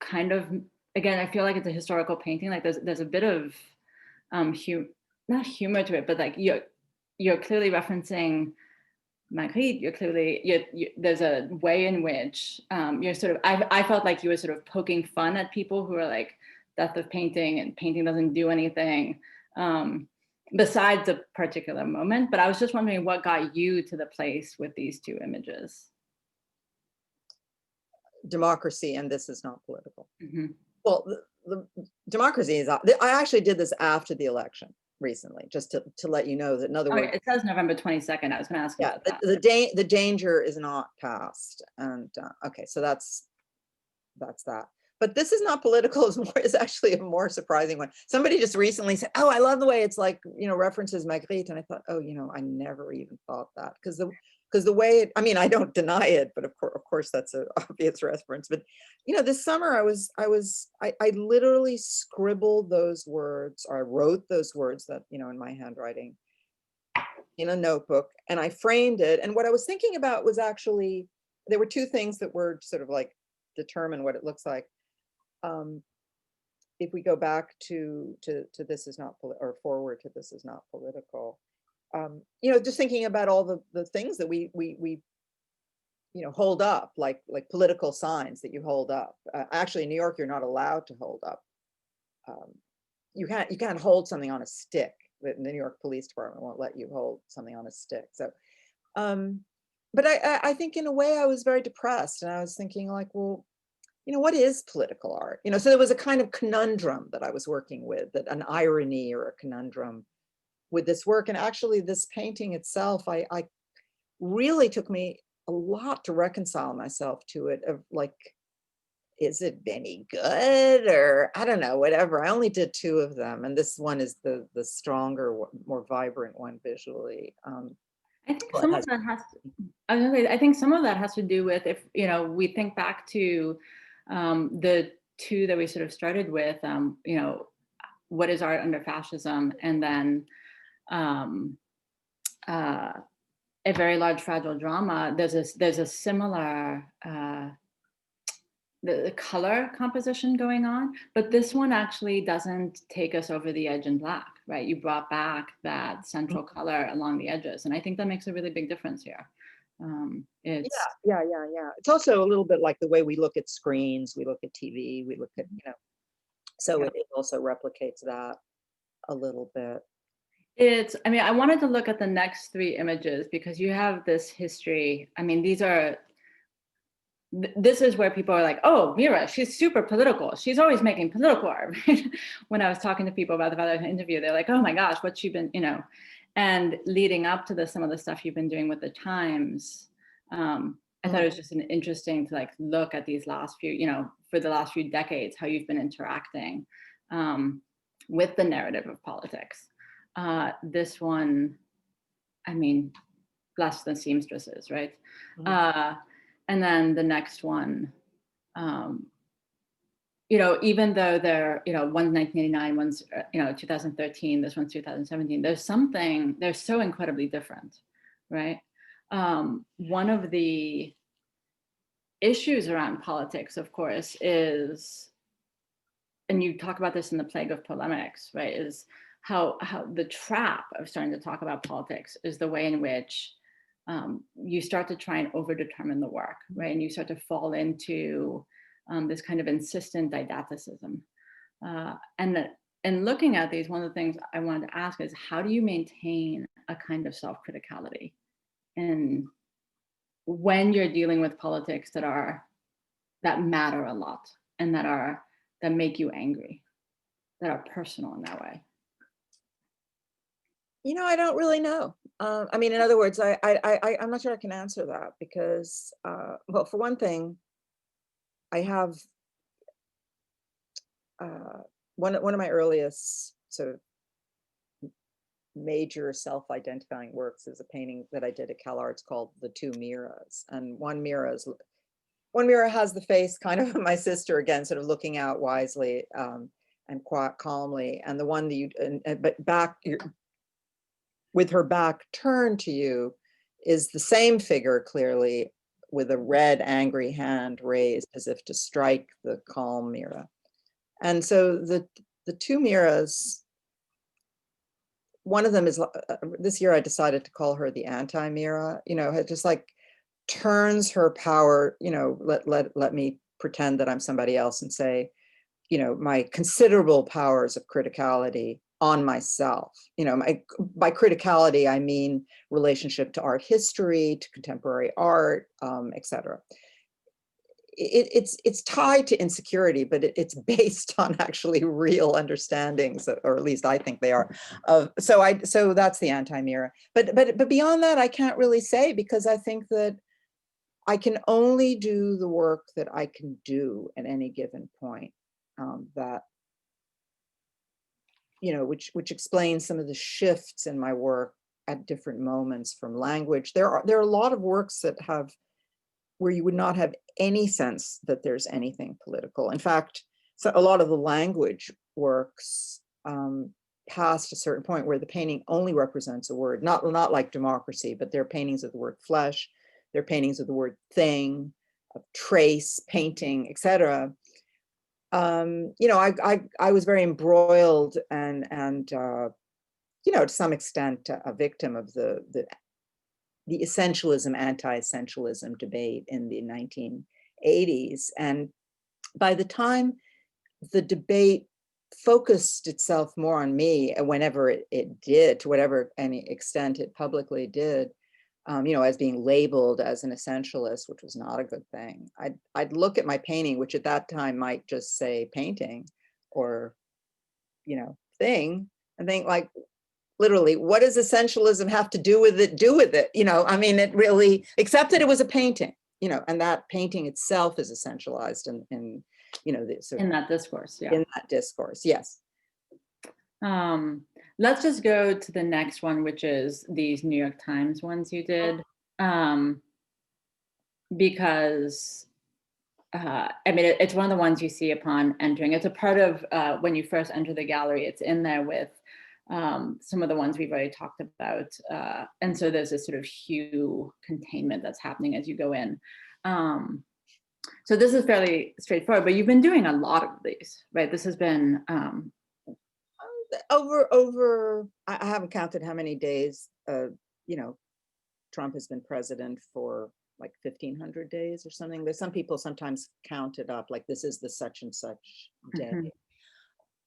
kind of, again, I feel like it's a historical painting. Like there's a bit of not humor to it, but like you're clearly referencing Magritte. You're clearly, there's a way in which you're sort of, I felt like you were sort of poking fun at people who are like, that's the painting, and painting doesn't do anything besides a particular moment. But I was just wondering what got you to the place with these two images. Democracy and This Is Not Political. Mm-hmm. Well, the Democracy is, I actually did this after the election recently, just to let you know that, in other words, it says November 22nd. I was going to ask you about that. The danger is not past. And okay, so that's that. But This Is Not Political is actually a more surprising one. Somebody just recently said, oh, I love the way it's like, references Magritte. And I thought, oh, I never even thought that, because the way it, I mean, I don't deny it, but of course that's an obvious reference. But this summer I literally scribbled those words, or I wrote those words that in my handwriting in a notebook, and I framed it. And what I was thinking about was actually, there were two things that were sort of like determine what it looks like. if we go back to this is not or forward to this is not political, just thinking about all the things that we hold up, like political signs that you hold up. Actually, in New York, you're not allowed to hold up. You can't hold something on a stick. The New York Police Department won't let you hold something on a stick. So, but I think in a way I was very depressed, and I was thinking like, well, what is political art? So there was a kind of conundrum that I was working with, that an irony or a conundrum with this work. And actually this painting itself, I really took me a lot to reconcile myself to it, of like, is it any good, or I don't know, whatever. I only did 2 of them, and this one is the stronger, more vibrant one visually. I think some of that I think some of that has to do with, if we think back to the 2 that we sort of started with, what is art under fascism, and then a very large fragile drama. There's a similar the color composition going on, but this one actually doesn't take us over the edge in black, right? You brought back that central color along the edges, and I think that makes a really big difference here. It's yeah. It's also a little bit like the way we look at screens, we look at TV, we look at so it also replicates that a little bit. I wanted to look at the next 3 images because you have this history. This is where people are like, oh, Mira, she's super political. She's always making political art. Right? When I was talking to people about the Valorant interview, they're like, oh my gosh, what's she been, and leading up to some of the stuff you've been doing with the Times, I thought it was just interesting to look at these last few, for the last few decades, how you've been interacting with the narrative of politics. This one, bless the seamstresses, right? And then the next one, even though they're, one's 1989, one's 2013, this one's 2017, they're so incredibly different, right? One of the issues around politics, of course, is, and you talk about this in The Plague of Polemics, right, is how the trap of starting to talk about politics is the way in which you start to try and overdetermine the work, right? And you start to fall into this kind of insistent didacticism. And looking at these, one of the things I wanted to ask is, how do you maintain a kind of self-criticality and when you're dealing with politics that matter a lot and that make you angry, that are personal in that way? I don't really know. In other words, I'm not sure I can answer that because, well, for one thing, I have one of my earliest sort of major self-identifying works is a painting that I did at CalArts called The Two Miras. And one Mira has the face kind of my sister, again, sort of looking out wisely and quite calmly. And the one that but back, with her back turned to you, is the same figure, clearly, with a red, angry hand raised as if to strike the calm Mira. And so the 2 Miras, one of them is, this year I decided to call her the anti-Mira, it just turns her power, let me pretend that I'm somebody else and say, my considerable powers of criticality on myself. By criticality, I mean relationship to art history, to contemporary art, etc. It's tied to insecurity, but it's based on actually real understandings, or at least I think they are. So that's the anti-Mira. But beyond that, I can't really say, because I think that I can only do the work that I can do at any given point. Which explains some of the shifts in my work at different moments from language. There are a lot of works that where you would not have any sense that there's anything political. In fact, so a lot of the language works past a certain point where the painting only represents a word, not like democracy, but they're paintings of the word flesh, they're paintings of the word thing, of trace, painting, etc. you know, I was very embroiled and you know, to some extent a victim of the essentialism, anti-essentialism debate in the 1980s. And by the time the debate focused itself more on me, whenever it did, to whatever any extent it publicly did, you know, as being labeled as an essentialist, which was not a good thing. I'd look at my painting, which at that time might just say painting or, you know, thing, and think like, literally, what does essentialism have to do with it? You know, I mean, it really, except that it was a painting, you know, and that painting itself is essentialized in you know, in that discourse, yeah. In that discourse, yes. Let's just go to the next one, which is these New York Times ones you did, because I mean, it's one of the ones you see upon entering. It's a part of when you first enter the gallery. It's in there with some of the ones we've already talked about, and so there's this sort of hue containment that's happening as you go in. So this is fairly straightforward, but you've been doing a lot of these, right? This has been over I haven't counted how many days, you know, Trump has been president for like 1,500 days or something. There's some people sometimes count it up, like this is the such and such day.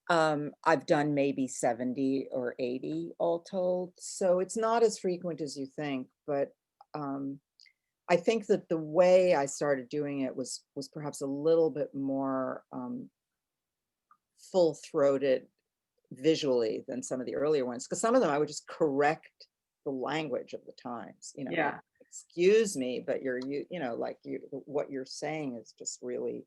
I've done maybe 70 or 80 all told. So it's not as frequent as you think, but I think that the way I started doing it was perhaps a little bit more full-throated visually than some of the earlier ones, because some of them I would just correct the language of the Times, you know, yeah. like, excuse me, but you know, like what you're saying is just really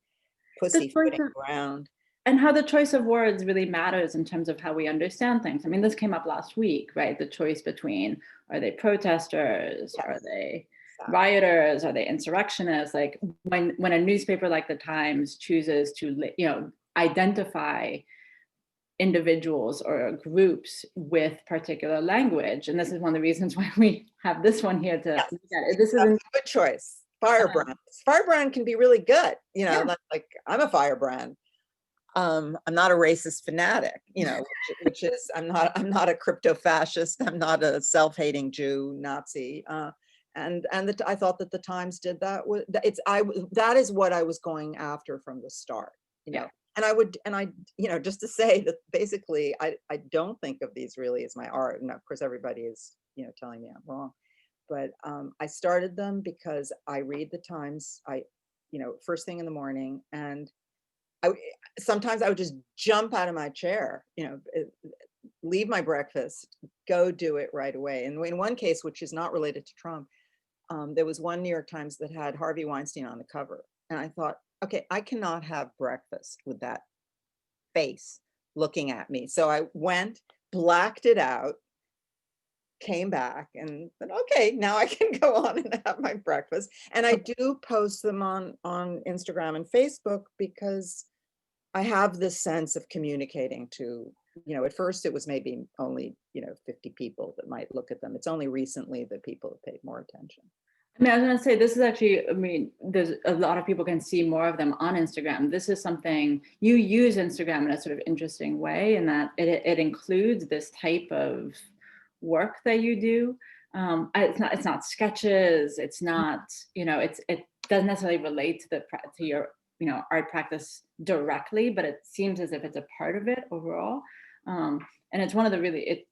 pussyfooting around. And how the choice of words really matters in terms of how we understand things. I mean, this came up last week, right? The choice between, are they protesters? Yes. Are they rioters? Are they insurrectionists? Like when a newspaper like the Times chooses to, you know, identify individuals or groups with particular language. And this is one of the reasons why we have this one here to look at it. This is a good choice. Firebrand. Firebrand can be really good. You know, like I'm a firebrand. I'm not a racist fanatic, you know, which is, I'm not a crypto fascist. I'm not a self-hating Jew, Nazi. And I thought that the Times did that. That is what I was going after from the start, you know. And I, you know, just to say that basically, I don't think of these really as my art. And of course, everybody is, you know, telling me I'm wrong. But I started them because I read the Times, you know, first thing in the morning, and sometimes I would just jump out of my chair, you know, leave my breakfast, go do it right away. And in one case, which is not related to Trump, there was one New York Times that had Harvey Weinstein on the cover. And I thought, okay, I cannot have breakfast with that face looking at me. So I went, blacked it out, came back, and said, okay, now I can go on and have my breakfast. And I do post them on Instagram and Facebook because I have this sense of communicating to, you know, at first it was maybe only, you know, 50 people that might look at them. It's only recently that people have paid more attention. I mean, I was going to say, this is actually, I mean, there's a lot of people can see more of them on Instagram. This is something, you use Instagram in a sort of interesting way, in that it includes this type of work that you do. It's not sketches. It's not, you know, it doesn't necessarily relate to your, you know, art practice directly, but it seems as if it's a part of it overall. And it's one of the really,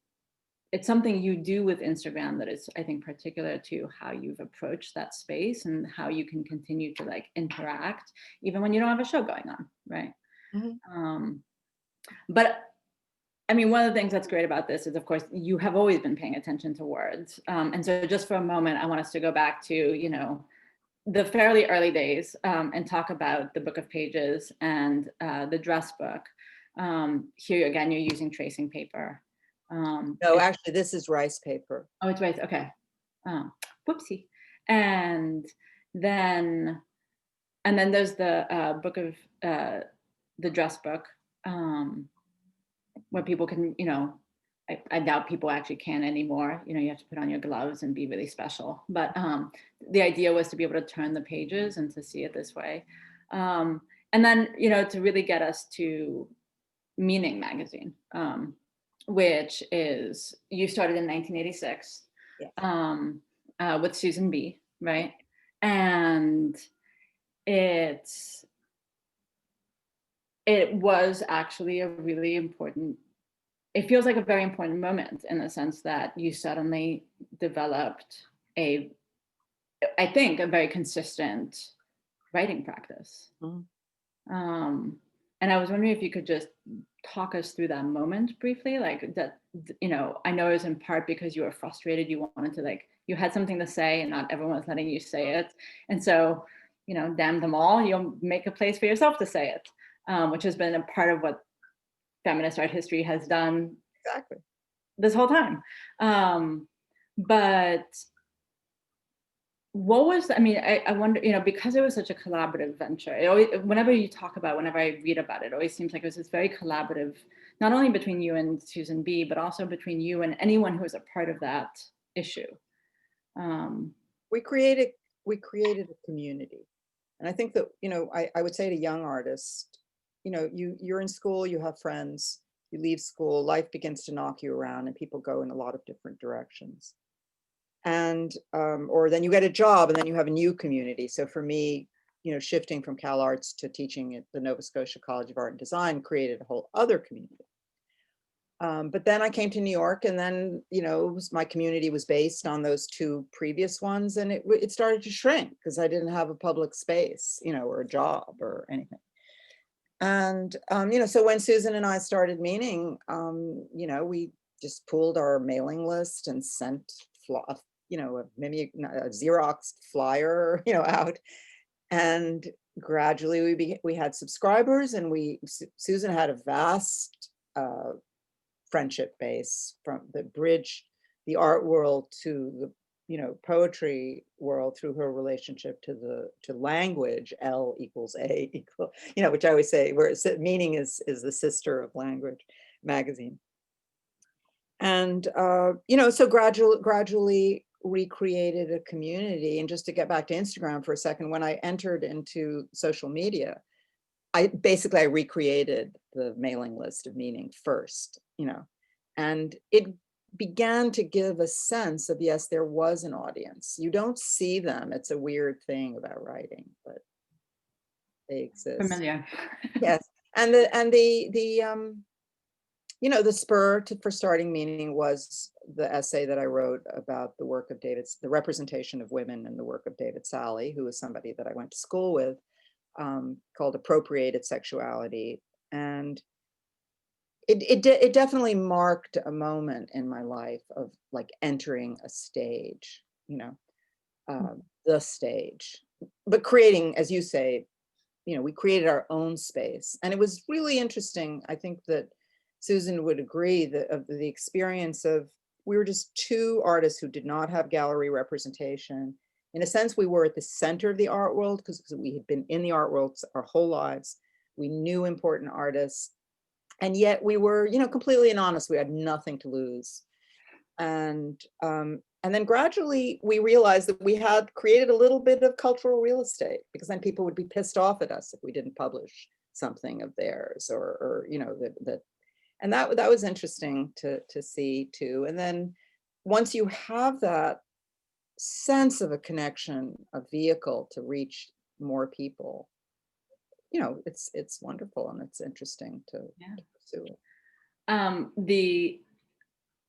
it's something you do with Instagram that is, I think, particular to how you've approached that space and how you can continue to like interact even when you don't have a show going on, right? But I mean, one of the things that's great about this is, of course, you have always been paying attention to words. And so just for a moment, I want us to go back to, you know, the fairly early days and talk about the Book of Pages and the dress book. Here again, you're using tracing paper. No, actually, this is rice paper. Oh, it's rice. Okay. Whoopsie. And then there's the book of the dress book, where people can, you know, I doubt people actually can anymore. You know, you have to put on your gloves and be really special. But the idea was to be able to turn the pages and to see it this way. And And then, to really get us to Meaning magazine, which is, you started in 1986 with Susan B., right? And it was actually a really important, it feels like a very important moment in the sense that you suddenly developed I think, a very consistent writing practice. And I was wondering if you could just talk us through that moment briefly, like that, I know it was in part because you were frustrated, you wanted to you had something to say and not everyone was letting you say it. And so, damn them all, you'll make a place for yourself to say it, which has been a part of what feminist art history has done Exactly this whole time. But what was, I wonder, because it was such a collaborative venture, whenever I read about it, it always seems like it was this very collaborative, not only between you and Susan B., but also between you and anyone who was a part of that issue. We created a community. And I think that, I would say to young artists, you're in school, you have friends, you leave school, life begins to knock you around and people go in a lot of different directions. And, or then you get a job and then you have a new community. So for me, shifting from Cal Arts to teaching at the Nova Scotia College of Art and Design created a whole other community. But then I came to New York and then, my community was based on those two previous ones and it started to shrink because I didn't have a public space, or a job or anything. And, so when Susan and I started Meaning, we just pulled our mailing list and sent maybe a Xerox flyer, out. And gradually we had subscribers and Susan had a vast friendship base from the bridge, the art world to the, poetry world through her relationship to language, L equals A equal, which I always say, where Meaning is the sister of Language magazine. And, so gradually recreated a community. And just to get back to Instagram for a second, when I entered into social media, I recreated the mailing list of Meaning first, and it began to give a sense of, yes, there was an audience. You don't see them. It's a weird thing about writing, but they exist. Familiar. Yes. And the spur for starting Meaning was the essay that I wrote about the work of the representation of women in the work of David Salle, who is somebody that I went to school with, called Appropriated Sexuality. And it definitely marked a moment in my life of entering a stage, the stage, but creating, as you say, we created our own space. And it was really interesting. I think that Susan would agree of the experience of, we were just two artists who did not have gallery representation. In a sense, we were at the center of the art world because we had been in the art world our whole lives. We knew important artists, and yet we were, completely anonymous. We had nothing to lose. And then gradually we realized that we had created a little bit of cultural real estate, because then people would be pissed off at us if we didn't publish something of theirs, or and that was interesting to see too. And then once you have that sense of a connection, a vehicle to reach more people, it's wonderful and it's interesting to pursue it.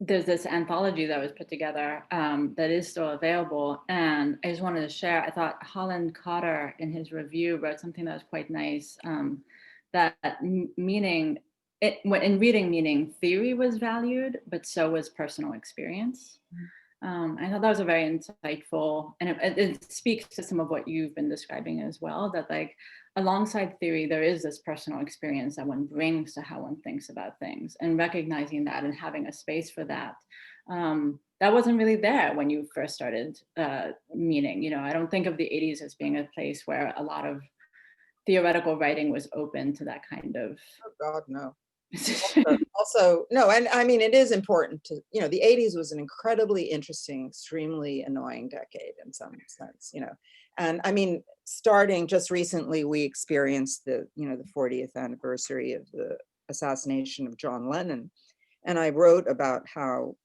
There's this anthology that was put together that is still available, and I just wanted to share. I thought Holland Cotter in his review wrote something that was quite nice, that Meaning, in reading Meaning, theory was valued, but so was personal experience. I thought that was a very insightful, and it speaks to some of what you've been describing as well, that alongside theory, there is this personal experience that one brings to how one thinks about things, and recognizing that and having a space for that. That wasn't really there when you first started Meaning. I don't think of the 80s as being a place where a lot of theoretical writing was open to that kind of. Oh God, no. Also, no, and I mean, it is important to, the 80s was an incredibly interesting, extremely annoying decade in some sense, and I mean, starting just recently, we experienced the 40th anniversary of the assassination of John Lennon. And I wrote about how,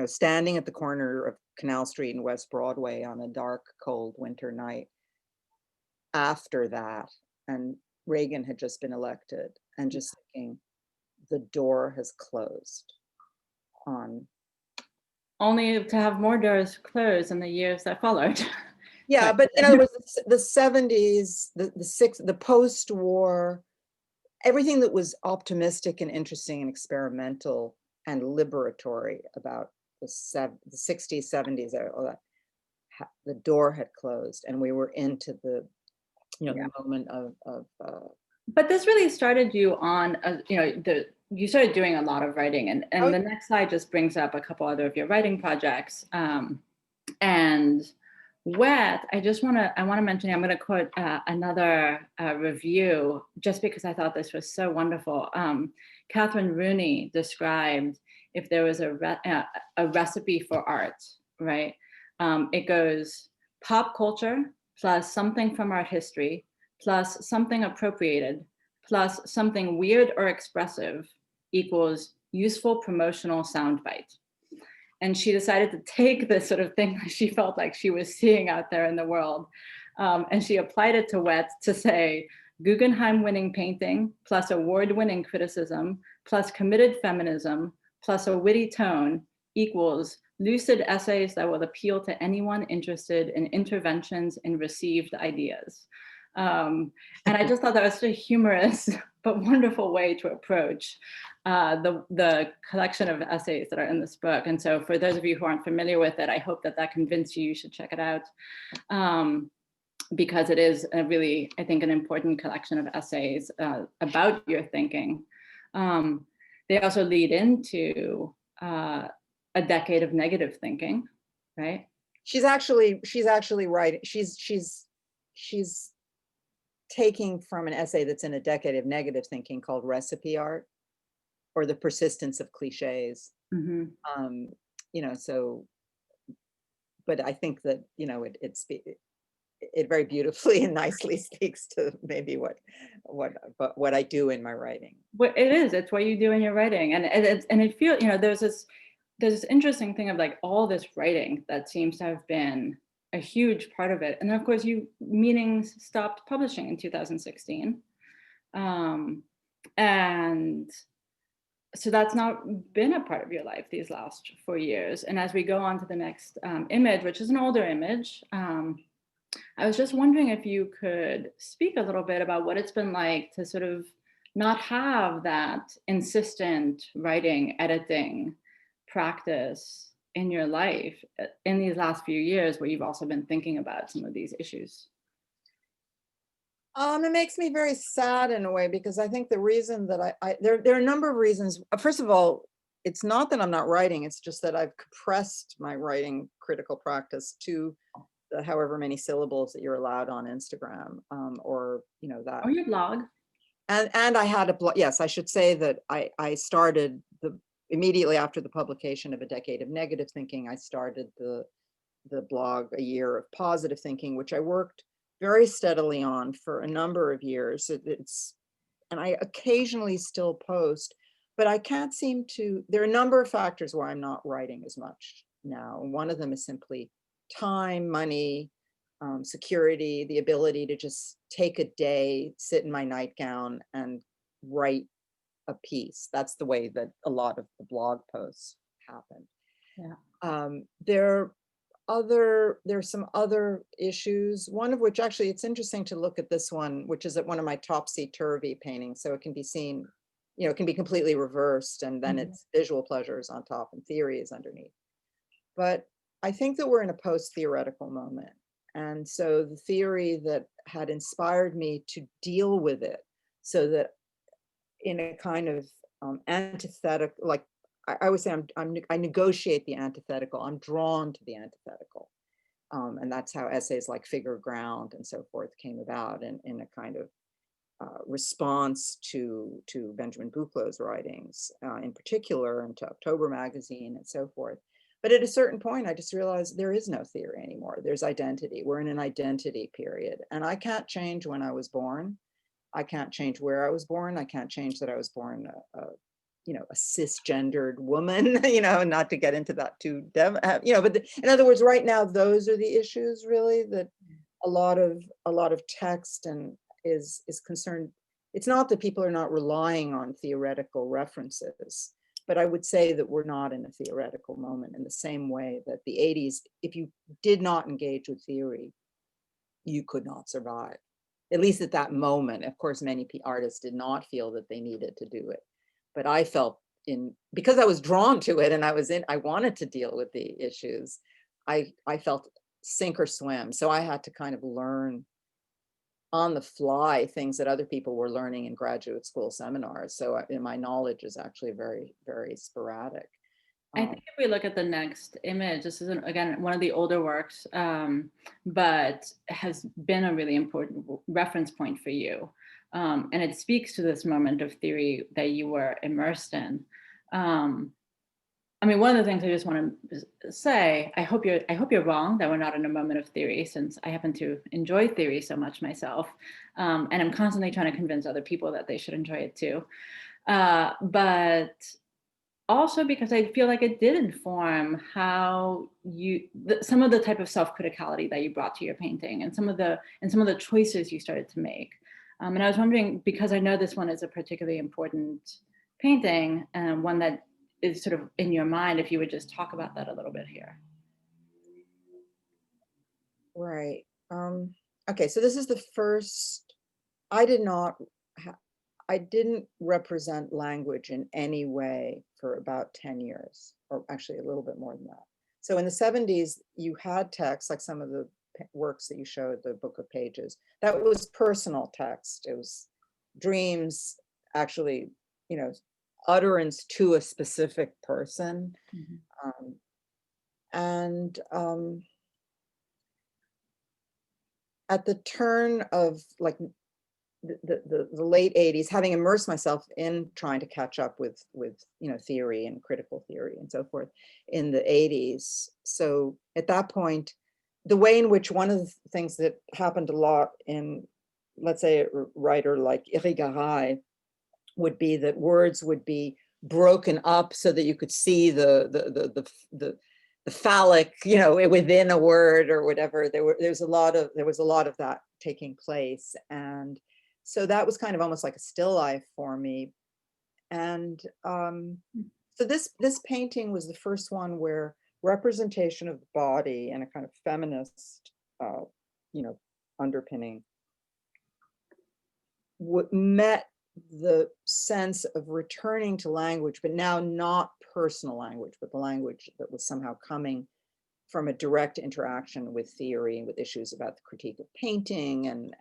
standing at the corner of Canal Street and West Broadway on a dark, cold winter night after that, and Reagan had just been elected, and just thinking, the door has closed on. Only to have more doors closed in the years that followed. Yeah, but in other words, the 70s, the post-war, everything that was optimistic and interesting and experimental and liberatory about the 60s, 70s, all that, the door had closed, and we were into the, the moment of. But this really started you on, you started doing a lot of writing, and the next slide just brings up a couple other of your writing projects. And Wet, I want to mention, I'm going to quote another review, just because I thought this was so wonderful. Catherine Rooney described, if there was a recipe for art, right? It goes pop culture plus something from art history plus something appropriated plus something weird or expressive equals useful promotional soundbite. And she decided to take this sort of thing that she felt like she was seeing out there in the world, and she applied it to Wet to say, Guggenheim winning painting plus award-winning criticism plus committed feminism plus a witty tone equals lucid essays that will appeal to anyone interested in interventions in received ideas. And I just thought that was such a humorous but wonderful way to approach the collection of essays that are in this book. And so for those of you who aren't familiar with it, I hope that convinced you should check it out, because it is a really, I think, an important collection of essays about your thinking. They also lead into a decade of negative thinking, right? She's actually writing, she's taking from an essay that's in a decade of negative thinking called Recipe Art, or the persistence of cliches. Mm-hmm. So, but I think that, it very beautifully and nicely speaks to maybe what I do in my writing. Well, it's what you do in your writing. And it feels, there's this interesting thing of like all this writing that seems to have been a huge part of it. And then of course Meanings stopped publishing in 2016. And so that's not been a part of your life these last 4 years. And as we go on to the next image, which is an older image, I was just wondering if you could speak a little bit about what it's been like to sort of not have that insistent writing, editing practice in your life in these last few years, where you've also been thinking about some of these issues. It makes me very sad in a way, because I think the reason that there are a number of reasons. First of all, it's not that I'm not writing, it's just that I've compressed my writing critical practice to the however many syllables that you're allowed on Instagram, or that. Or your blog. And I had a blog. Yes, I should say that I started immediately after the publication of A Decade of Negative Thinking, I started the blog A Year of Positive Thinking, which I worked very steadily on for a number of years. And I occasionally still post, but I can't seem to, there are a number of factors why I'm not writing as much now. One of them is simply time, money, security, the ability to just take a day, sit in my nightgown and write a piece. That's the way that a lot of the blog posts happen. Yeah. There's some other issues, one of which actually it's interesting to look at this one, which is at one of my topsy-turvy paintings. So it can be seen, it can be completely reversed, and then it's visual pleasures on top and theory is underneath. But I think that we're in a post-theoretical moment. And so the theory that had inspired me to deal with it, so that in a kind of antithetical, like I would say I negotiate the antithetical, I'm drawn to the antithetical. And that's how essays like Figure Ground and so forth came about, in a kind of response to Benjamin Buchlo's writings in particular, and to October magazine and so forth. But at a certain point, I just realized there is no theory anymore. There's identity. We're in an identity period. And I can't change when I was born. I can't change where I was born. I can't change that I was born a cisgendered woman, not to get into that too, but in other words, right now, those are the issues really that a lot of text and is concerned. It's not that people are not relying on theoretical references, but I would say that we're not in a theoretical moment in the same way that the 80s, if you did not engage with theory, you could not survive. At least at that moment. Of course, many artists did not feel that they needed to do it. But I felt because I was drawn to it and I wanted to deal with the issues, I felt sink or swim. So I had to kind of learn on the fly things that other people were learning in graduate school seminars. So my knowledge is actually very, very sporadic. I think if we look at the next image, this isn't, again, one of the older works, but has been a really important reference point for you. And it speaks to this moment of theory that you were immersed in. I mean, one of the things I just want to say, I hope you're wrong that we're not in a moment of theory, since I happen to enjoy theory so much myself. And I'm constantly trying to convince other people that they should enjoy it too. But also because I feel like it did inform how some of the type of self-criticality that you brought to your painting, and some of the choices you started to make. And I was wondering, because I know this one is a particularly important painting, and one that is sort of in your mind, if you would just talk about that a little bit here. Right. Okay, so this is the first, I didn't represent language in any way for about 10 years, or actually a little bit more than that. So in the 70s, you had text, like some of the works that you showed, the Book of Pages, that was personal text. It was dreams, actually, utterance to a specific person. Mm-hmm. At the turn of like the late 80s, having immersed myself in trying to catch up with theory and critical theory and so forth in the 80s. So at that point, the way in which one of the things that happened a lot in, let's say, a writer like Irigaray, would be that words would be broken up so that you could see the phallic, within a word or whatever. There was a lot of that taking place, and so that was kind of almost like a still life for me. And so this painting was the first one where representation of the body and a kind of feminist, underpinning met the sense of returning to language, but now not personal language, but the language that was somehow coming from a direct interaction with theory and with issues about the critique of painting and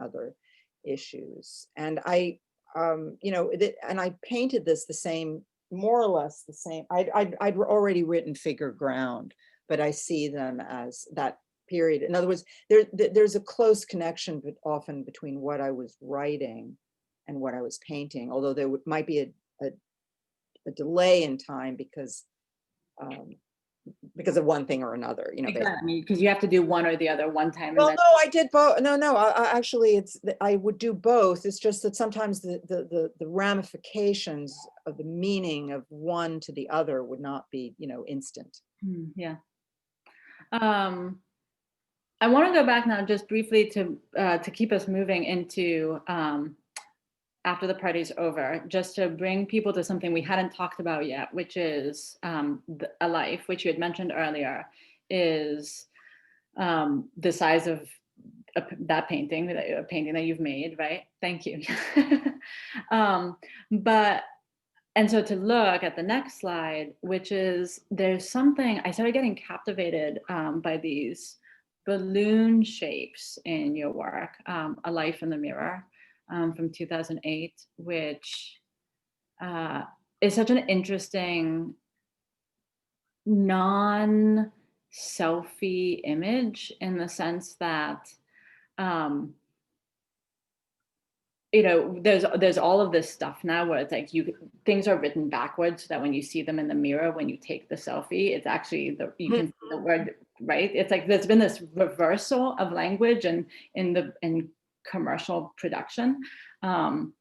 other issues. And I painted this more or less the same. I'd already written Figure Ground, but I see them as that period. In other words, there's a close connection, but often between what I was writing and what I was painting, although there might be a delay in time because of one thing or another, Exactly, because you have to do one or the other one time. Well, no, I did both. No, actually, I would do both. It's just that sometimes the ramifications of the meaning of one to the other would not be, instant. Yeah. I want to go back now just briefly to keep us moving into after the party's over, just to bring people to something we hadn't talked about yet, which is a life, which you had mentioned earlier, is the size of that painting, a painting that you've made, right? Thank you. And so to look at the next slide, which is, there's something, I started getting captivated by these balloon shapes in your work, A Life in the Mirror, from 2008, which is such an interesting non-selfie image, in the sense that you know, there's all of this stuff now where it's like things are written backwards so that when you see them in the mirror, when you take the selfie, it's actually you can see the word, right? It's like there's been this reversal of language and in commercial production. And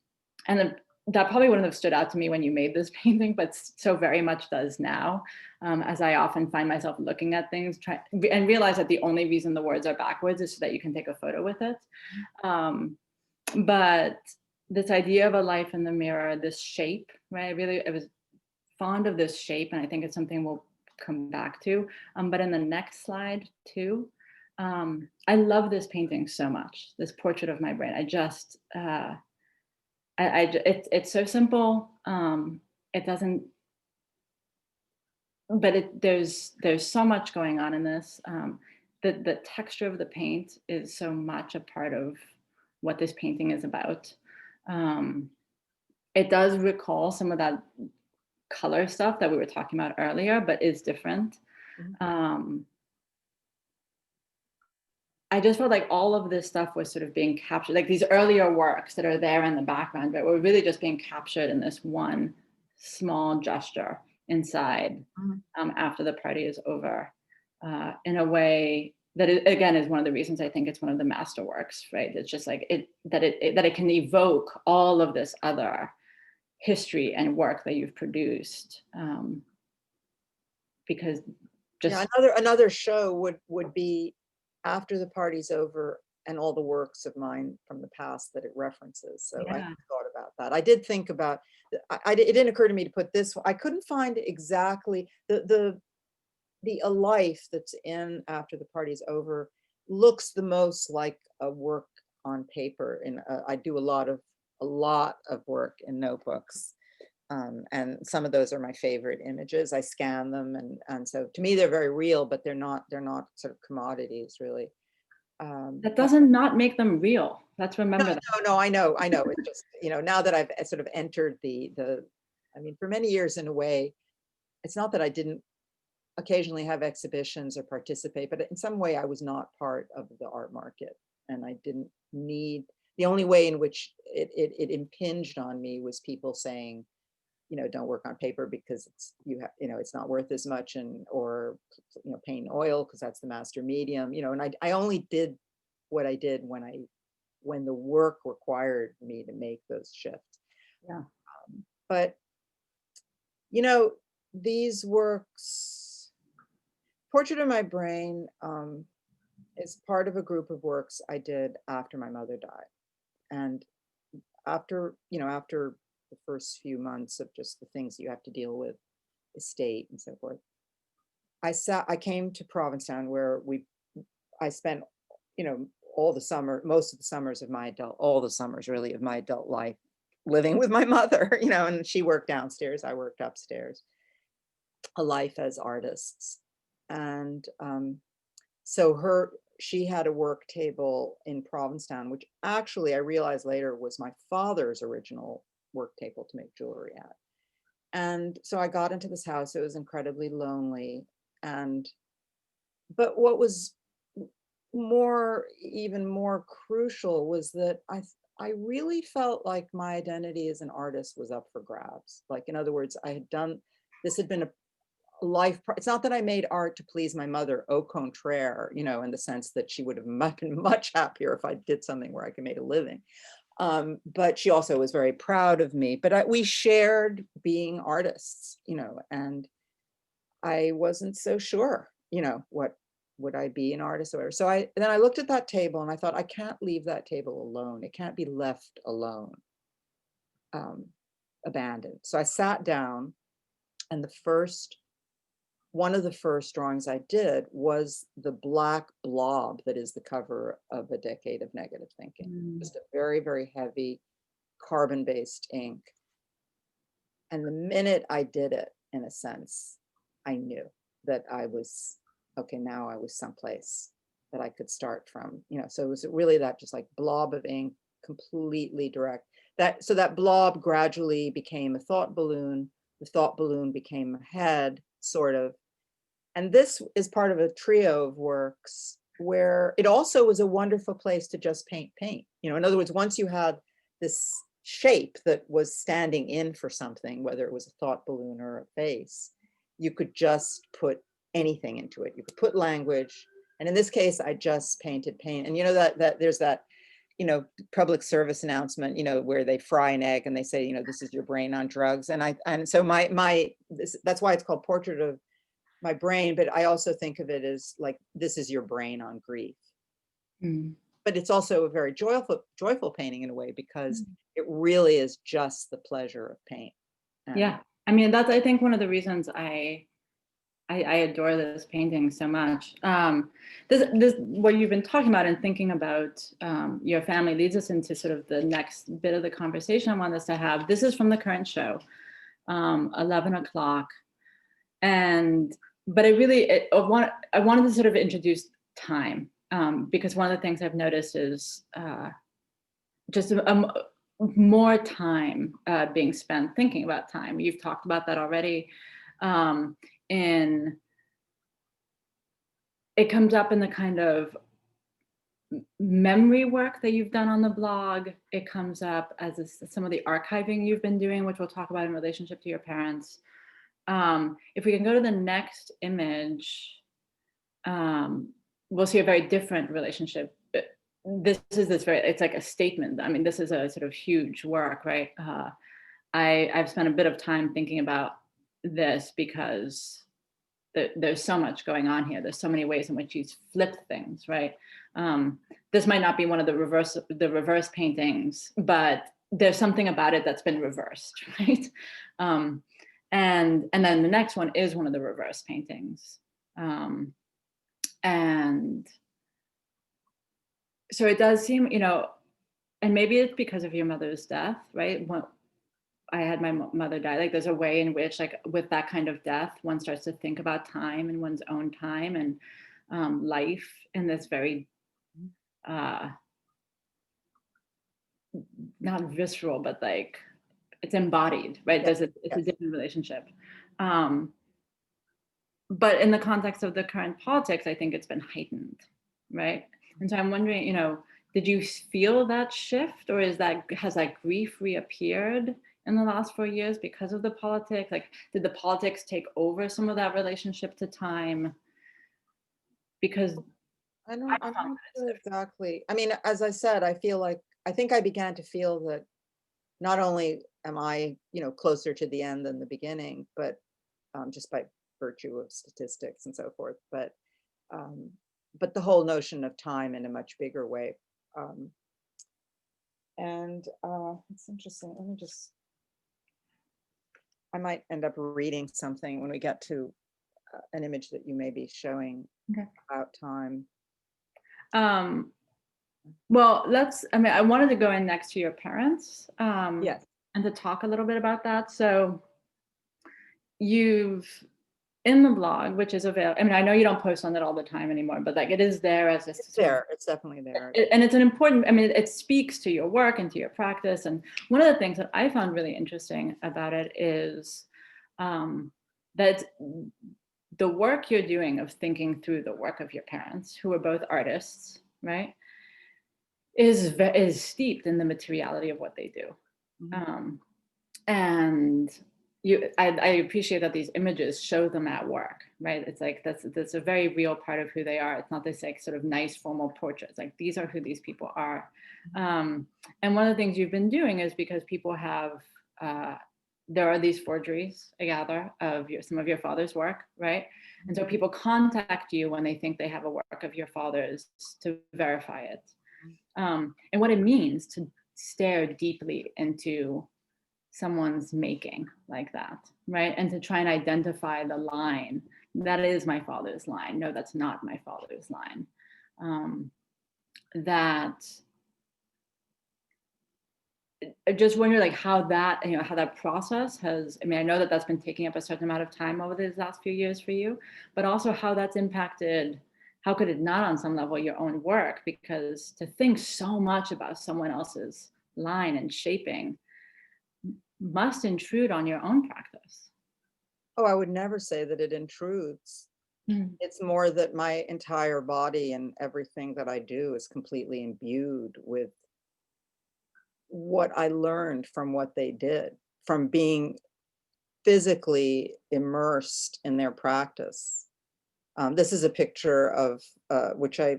that probably wouldn't have stood out to me when you made this painting, but so very much does now, as I often find myself looking at things and realize that the only reason the words are backwards is so that you can take a photo with it. But this idea of a life in the mirror, this shape, right? I was fond of this shape, and I think it's something we'll come back to. But in the next slide too, I love this painting so much, this portrait of my brain. I just, it's so simple. It doesn't, but there's so much going on in this. The texture of the paint is so much a part of what this painting is about. It does recall some of that color stuff that we were talking about earlier, but is different. I just felt like all of this stuff was sort of being captured, like these earlier works that are there in the background, but were really just being captured in this one small gesture inside after the party is over, in a way that again is one of the reasons I think it's one of the masterworks, right? It's just like that it can evoke all of this other history and work that you've produced, because just another show would be after the party's over and all the works of mine from the past that it references. So I thought about that. I did think about it didn't occur to me to put this one. I couldn't find exactly a life that's in After the Party's Over looks the most like a work on paper. And I do a lot of work in notebooks, and some of those are my favorite images. I scan them, and so to me they're very real, but they're not sort of commodities really. That doesn't not make them real. Let's remember that. No, I know. It's just, now that I've sort of entered I mean, for many years in a way, it's not that I didn't occasionally have exhibitions or participate, but in some way I was not part of the art market, and I didn't need, the only way in which it impinged on me was people saying, don't work on paper because it's not worth as much, or paint oil because that's the master medium, and I only did what I did when the work required me to make those shifts. Yeah. But these works, Portrait of My Brain, is part of a group of works I did after my mother died. And after the first few months of just the things you have to deal with, estate and so forth, I came to Provincetown, where I spent, all the summer, most of the summers of all the summers really of my adult life living with my mother, and she worked downstairs, I worked upstairs, a life as artists. And so she had a work table in Provincetown, which actually I realized later was my father's original work table to make jewelry at. And so I got into this house. It was incredibly lonely. But what was even more crucial was that I really felt like my identity as an artist was up for grabs. Like, in other words, this had been a life. It's not that I made art to please my mother, au contraire, in the sense that she would have been much happier if I did something where I could make a living. But she also was very proud of me. But we shared being artists, and I wasn't so sure, what would I be an artist or whatever. So then I looked at that table and I thought, I can't leave that table alone. It can't be left alone, abandoned. So I sat down, and one of the first drawings I did was the black blob that is the cover of A Decade of Negative Thinking. Just a very, very heavy carbon-based ink. And the minute I did it, in a sense, I knew that I was, okay, now I was someplace that I could start from, so it was really that just like blob of ink, completely direct. So that blob gradually became a thought balloon. The thought balloon became a head, sort of. And this is part of a trio of works where it also was a wonderful place to just paint. In other words, once you had this shape that was standing in for something, whether it was a thought balloon or a face, you could just put anything into it. You could put language. And in this case, I just painted paint. And you know that there's that, you know, public service announcement, you know, where they fry an egg and they say, you know, this is your brain on drugs. And so that's why it's called Portrait of My Brain. But I also think of it as like, this is your brain on grief. Mm. But it's also a very joyful painting in a way, because it really is just the pleasure of paint. Yeah, I mean, that's, I think, one of the reasons I adore this painting so much. This what you've been talking about and thinking about your family leads us into sort of the next bit of the conversation I want us to have. This is from the current show, 11 o'clock. But I wanted to sort of introduce time, because one of the things I've noticed is just more time being spent thinking about time. You've talked about that already. And it comes up in the kind of memory work that you've done on the blog. It comes up as some of the archiving you've been doing, which we'll talk about in relationship to your parents. If we can go to the next image, we'll see a very different relationship. It's like a statement. I mean, this is a sort of huge work, right? I've spent a bit of time thinking about this because there's so much going on here. There's so many ways in which he's flipped things, right? This might not be one of the reverse paintings, but there's something about it that's been reversed, right? And then the next one is one of the reverse paintings. And so it does seem, you know, and maybe it's because of your mother's death, right? When I had my mother die, like there's a way in which, like with that kind of death, one starts to think about time and one's own time and life in this very, not visceral, but like it's embodied, right? It's a different relationship. But in the context of the current politics, I think it's been heightened, right? And so I'm wondering, you know, did you feel that shift, or has that grief reappeared in the last 4 years because of the politics? Like, did the politics take over some of that relationship to time? Because I'm not sure exactly. I mean, as I said, I think I began to feel that not only am I, you know, closer to the end than the beginning, but just by virtue of statistics and so forth, but the whole notion of time in a much bigger way. It's interesting. I might end up reading something when we get to an image that you may be showing about time. Well, I wanted to go in next to your parents. Yes. And to talk a little bit about that. So you've, in the blog, which is available, I mean, I know you don't post on it all the time anymore, but like it is there as it's there. It's definitely there. And it's an important, I mean, it speaks to your work and to your practice. And one of the things that I found really interesting about it is that the work you're doing of thinking through the work of your parents, who are both artists, right, is steeped in the materiality of what they do. Mm-hmm. And I appreciate that these images show them at work, right? It's like that's a very real part of who they are. It's not this like sort of nice formal portraits. Like these are who these people are. And one of the things you've been doing is because people have there are these forgeries, I gather, of some of your father's work, right? And so people contact you when they think they have a work of your father's to verify it. And what it means to stare deeply into someone's making like that, right? And to try and identify the line. That is my father's line. No, that's not my father's line. That I just wonder like how that process has, I mean, I know that that's been taking up a certain amount of time over these last few years for you, but also how that's impacted, how could it not on some level your own work? Because to think so much about someone else's line and shaping must intrude on your own practice. Oh, I would never say that it intrudes. It's more that my entire body and everything that I do is completely imbued with what I learned from what they did, from being physically immersed in their practice. This is a picture of which I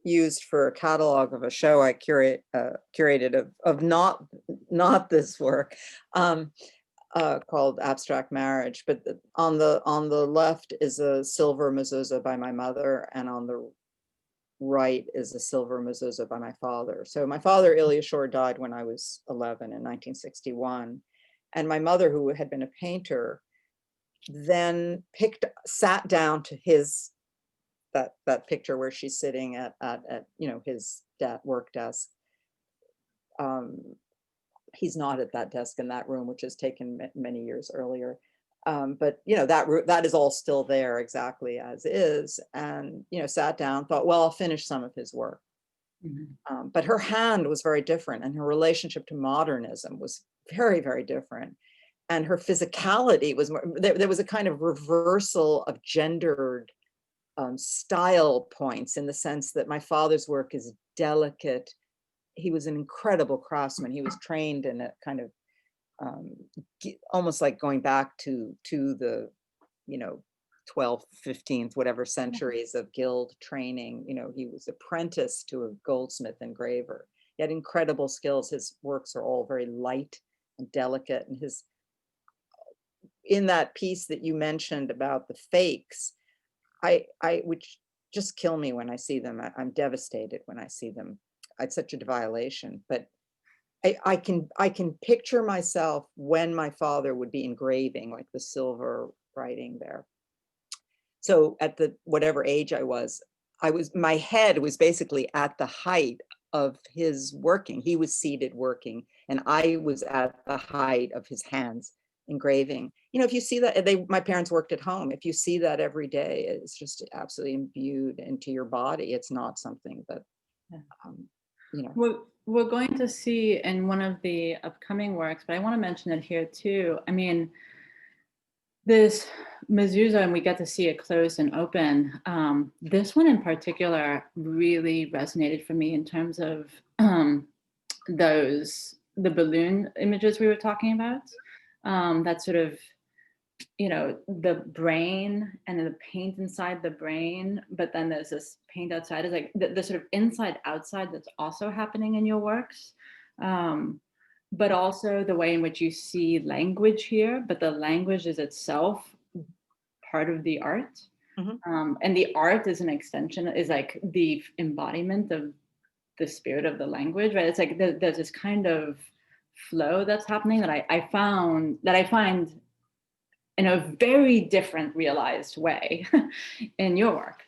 used for a catalog of a show I curated of not this work, called Abstract Marriage. But on the left is a silver mezuzah by my mother, and on the right is a silver mezuzah by my father. So my father, Ilya Schor, died when I was 11 in 1961. And my mother, who had been a painter, then sat down to his, that picture where she's sitting at his work desk. He's not at that desk in that room, which was taken many years earlier. But that is all still there exactly as is, and sat down, thought, well, I'll finish some of his work. Mm-hmm. But her hand was very different, and her relationship to modernism was very, very different. And her physicality was more, there was a kind of reversal of gendered style points, in the sense that my father's work is delicate. He was an incredible craftsman. He was trained in a kind of almost like going back to the 12th, 15th, whatever centuries of guild training. He was apprenticed to a goldsmith engraver. He had incredible skills. His works are all very light and delicate. And in that piece that you mentioned about the fakes, which just kill me when I see them. I'm devastated when I see them. It's such a violation. But I can picture myself when my father would be engraving, like the silver writing there. So at whatever age I was, my head was basically at the height of his working. He was seated working, and I was at the height of his hands engraving. If you see that, my parents worked at home. If you see that every day, it's just absolutely imbued into your body. It's not something that, We're going to see in one of the upcoming works, but I want to mention it here too. I mean, this mezuzah, and we get to see it closed and open. This one in particular really resonated for me in terms of the balloon images we were talking about. That sort of, the brain and the paint inside the brain, but then there's this paint outside. It's like the sort of inside outside that's also happening in your works. But also the way in which you see language here, but the language is itself part of the art. Mm-hmm. And the art is an extension, is like the embodiment of the spirit of the language, right? It's like there's this kind of flow that's happening that I find in a very different realized way in your work.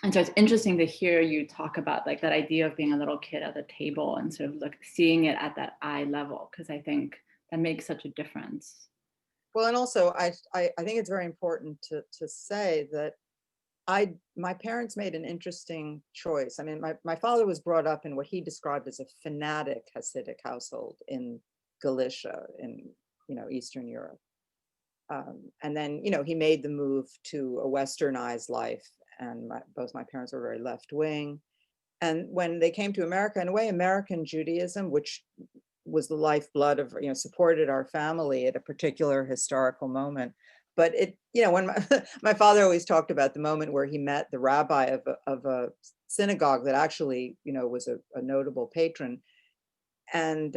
And so it's interesting to hear you talk about like that idea of being a little kid at the table and sort of seeing it at that eye level, because I think that makes such a difference. Well, and also I think it's very important to say that my parents made an interesting choice. I mean, my father was brought up in what he described as a fanatic Hasidic household in Galicia, in Eastern Europe. And then, he made the move to a westernized life, and both my parents were very left-wing. And when they came to America, in a way, American Judaism, which was the lifeblood of, supported our family at a particular historical moment. But when my father always talked about the moment where he met the rabbi of a synagogue that actually, was a notable patron. And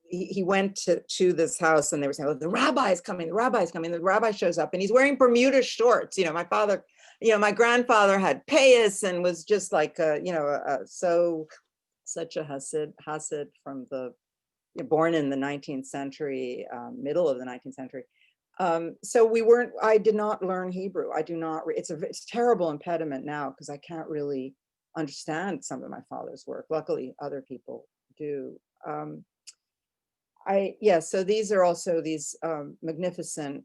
he went to this house, and they were saying, oh, the rabbi is coming, the rabbi is coming. The rabbi shows up, and he's wearing Bermuda shorts. My father, my grandfather had payas and was just like, such a Hasid from born in the 19th century, middle of the 19th century. So I did not learn Hebrew. I do not, it's a terrible impediment now, because I can't really understand some of my father's work. Luckily, other people do. So these are also these magnificent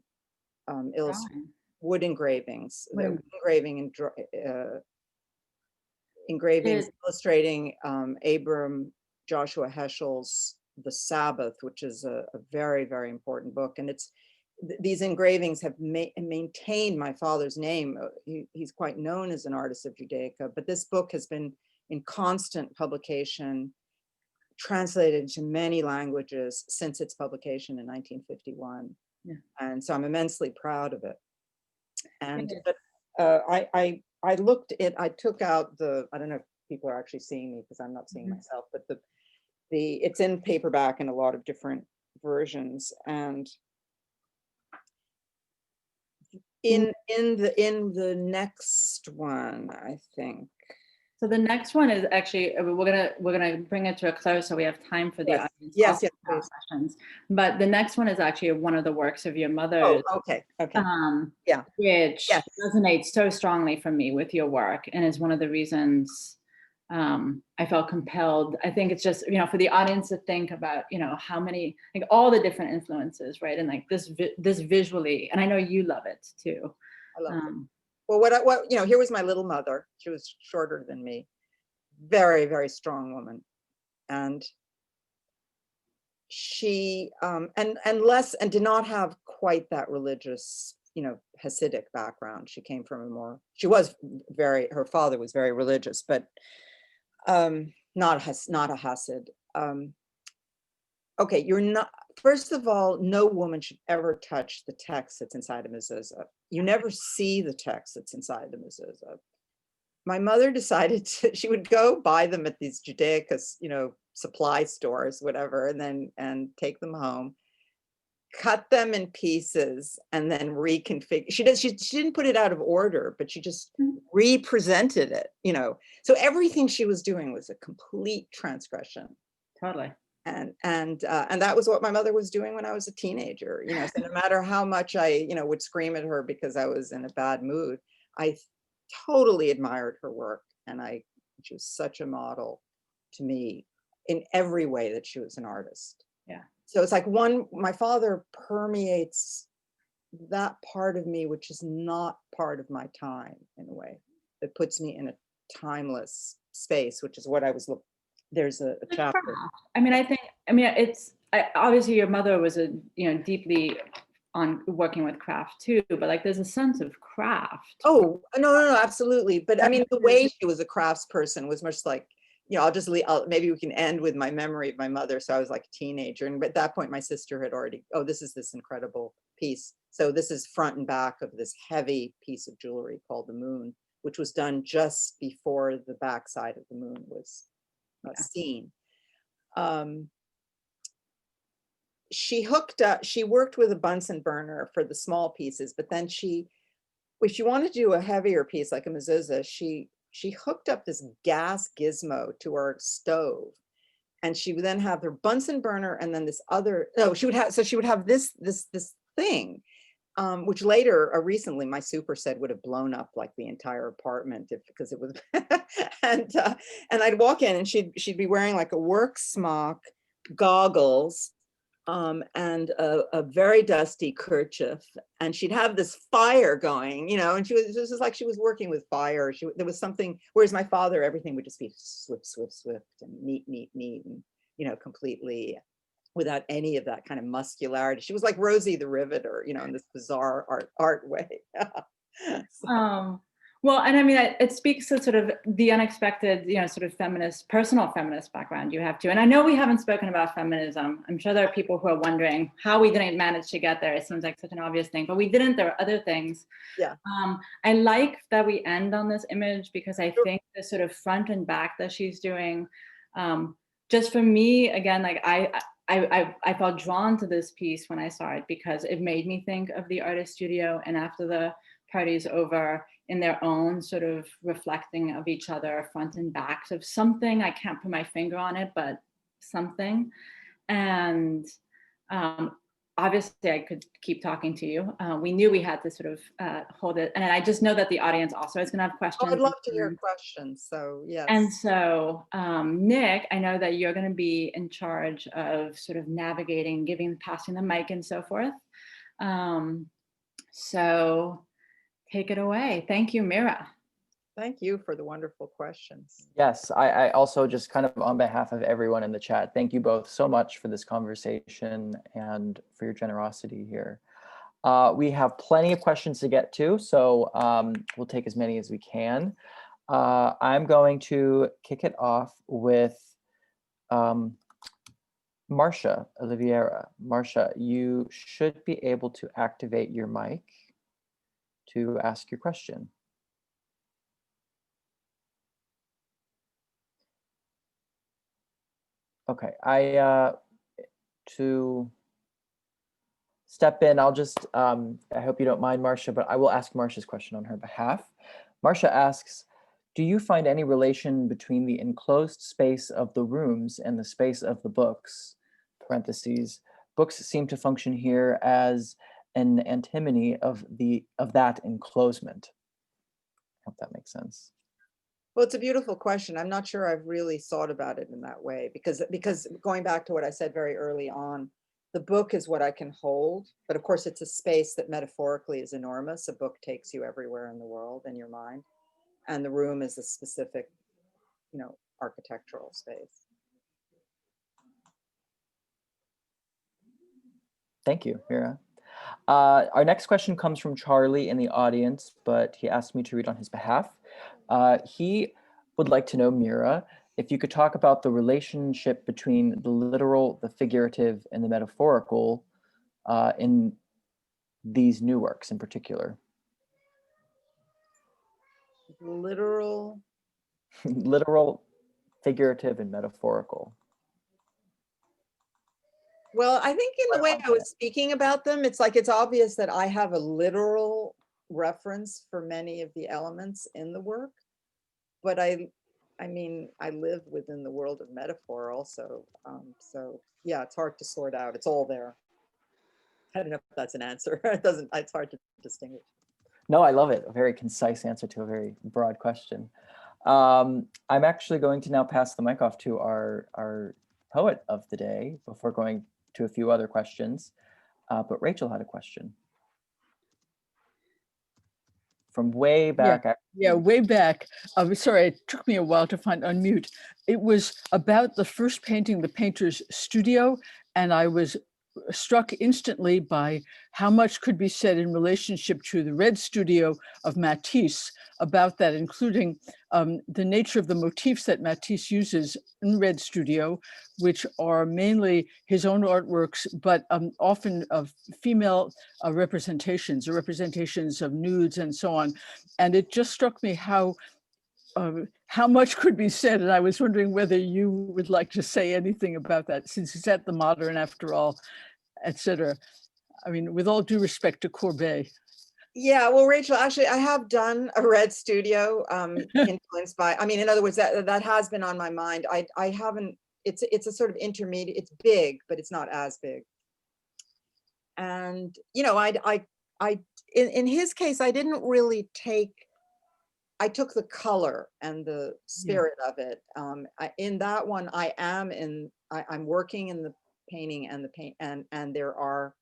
wood engravings. Engravings illustrating Abram Joshua Heschel's The Sabbath, which is a very, very important book. And these engravings have maintained my father's name. He's quite known as an artist of Judaica, but this book has been in constant publication translated into many languages since its publication in 1951. Yeah. And so I'm immensely proud of it. And Good. but I looked at, I took out the, I don't know if people are actually seeing me because I'm not seeing myself, but it's in paperback in a lot of different versions. And in the next one, I think. So the next one is actually, we're gonna bring it to a close so we have time for the Yes. audience Yes, also yes, to ask please. questions. But the next one is actually one of the works of your mother, Oh, okay. Yeah. which Yes. resonates so strongly for me with your work, and is one of the reasons I felt compelled. I think it's just, for the audience to think about, how many, like all the different influences, right? And like this visually, and I know you love it too. I love it. Well, here was my little mother. She was shorter than me. Very, very strong woman. And she, and did not have quite that religious, Hasidic background. She came from her father was very religious, but not a Hasid. Okay, first of all, no woman should ever touch the text that's inside a mezuzah. You never see the text that's inside the mezuzah. My mother decided she would go buy them at these Judaica, supply stores, whatever, and take them home, cut them in pieces, and then reconfigure. She didn't put it out of order, but she just represented it, So everything she was doing was a complete transgression. Totally. And that was what my mother was doing when I was a teenager, so no matter how much I, would scream at her because I was in a bad mood, I totally admired her work. And she was such a model to me in every way that she was an artist. Yeah. So it's like my father permeates that part of me, which is not part of my time in a way that puts me in a timeless space, which is what I was looking. There's a chapter. Obviously your mother was deeply on working with craft too, but like there's a sense of craft. Oh, no, absolutely. But I mean, the way she was a crafts person was much like, maybe we can end with my memory of my mother. So I was like a teenager. And at that point, my sister had already, this is this incredible piece. So this is front and back of this heavy piece of jewelry called the Moon, which was done just before the backside of the moon was seen. She worked with a Bunsen burner for the small pieces, but then if she wanted to do a heavier piece like a mezuzah, she hooked up this gas gizmo to her stove, and she would then have her Bunsen burner and then she would have this thing, which later, recently, my super set would have blown up like the entire apartment because it was, and I'd walk in and she'd be wearing like a work smock, goggles, and a very dusty kerchief, and she'd have this fire going, and it was just like she was working with fire. There was something, whereas my father, everything would just be swift, and neat, and completely without any of that kind of muscularity. She was like Rosie the Riveter, in this bizarre art way. Well, and I mean, it speaks to sort of the unexpected, sort of personal feminist background you have too. And I know we haven't spoken about feminism. I'm sure there are people who are wondering how we didn't manage to get there. It seems like such an obvious thing, but we didn't. There are other things. Yeah. I like that we end on this image because I think the sort of front and back that she's doing, just for me, again, like I felt drawn to this piece when I saw it because it made me think of the artist studio, and after the party's over, in their own sort of reflecting of each other, front and back of something. I can't put my finger on it, but something. And obviously I could keep talking to you. We knew we had to sort of hold it. And I just know that the audience also is gonna have questions. I'd love to hear questions, so yes. And so Nick, I know that you're gonna be in charge of sort of navigating, passing the mic and so forth. So take it away. Thank you, Mira. Thank you for the wonderful questions. Yes, I also just kind of on behalf of everyone in the chat, thank you both so much for this conversation and for your generosity here. We have plenty of questions to get to, so we'll take as many as we can. I'm going to kick it off with Marcia Oliveira. Marcia, you should be able to activate your mic to ask your question. Okay, to step in, I'll just, I hope you don't mind, Marcia, but I will ask Marcia's question on her behalf. Marcia asks, do you find any relation between the enclosed space of the rooms and the space of the books, parentheses, books seem to function here as an antinomy of that enclosement? I hope that makes sense. Well, it's a beautiful question. I'm not sure I've really thought about it in that way because going back to what I said very early on, the book is what I can hold, but of course it's a space that metaphorically is enormous. A book takes you everywhere in the world in your mind, and the room is a specific, architectural space. Thank you, Mira. Our next question comes from Charlie in the audience, but he asked me to read on his behalf. He would like to know, Mira, if you could talk about the relationship between the literal, the figurative, and the metaphorical in these new works in particular. Literal. Literal, figurative, and metaphorical. Well, I think in the way I was speaking about them, it's like it's obvious that I have a literal reference for many of the elements in the work, but I mean, I live within the world of metaphor also. So yeah, it's hard to sort out. It's all there. I don't know if that's an answer. It's hard to distinguish. No, I love it. A very concise answer to a very broad question. I'm actually going to now pass the mic off to our poet of the day before going to a few other questions. But Rachel had a question. From way back. Yeah, way back. I'm sorry, it took me a while to find unmute. It was about the first painting, the painter's studio, and I was struck instantly by how much could be said in relationship to the Red Studio of Matisse about that, including the nature of the motifs that Matisse uses in Red Studio, which are mainly his own artworks, but often of female representations or representations of nudes and so on. And it just struck me how much could be said, and I was wondering whether you would like to say anything about that, since it's at the modern after all, etc. I mean, with all due respect to Courbet. Yeah, well, Rachel, actually, I have done a Red Studio, influenced by. I mean, in other words, that has been on my mind. I haven't. It's a sort of intermediate. It's big, but it's not as big. And in his case, I didn't really take. I took the color and the spirit of it. In that one, I'm working in the painting and the paint, and there are,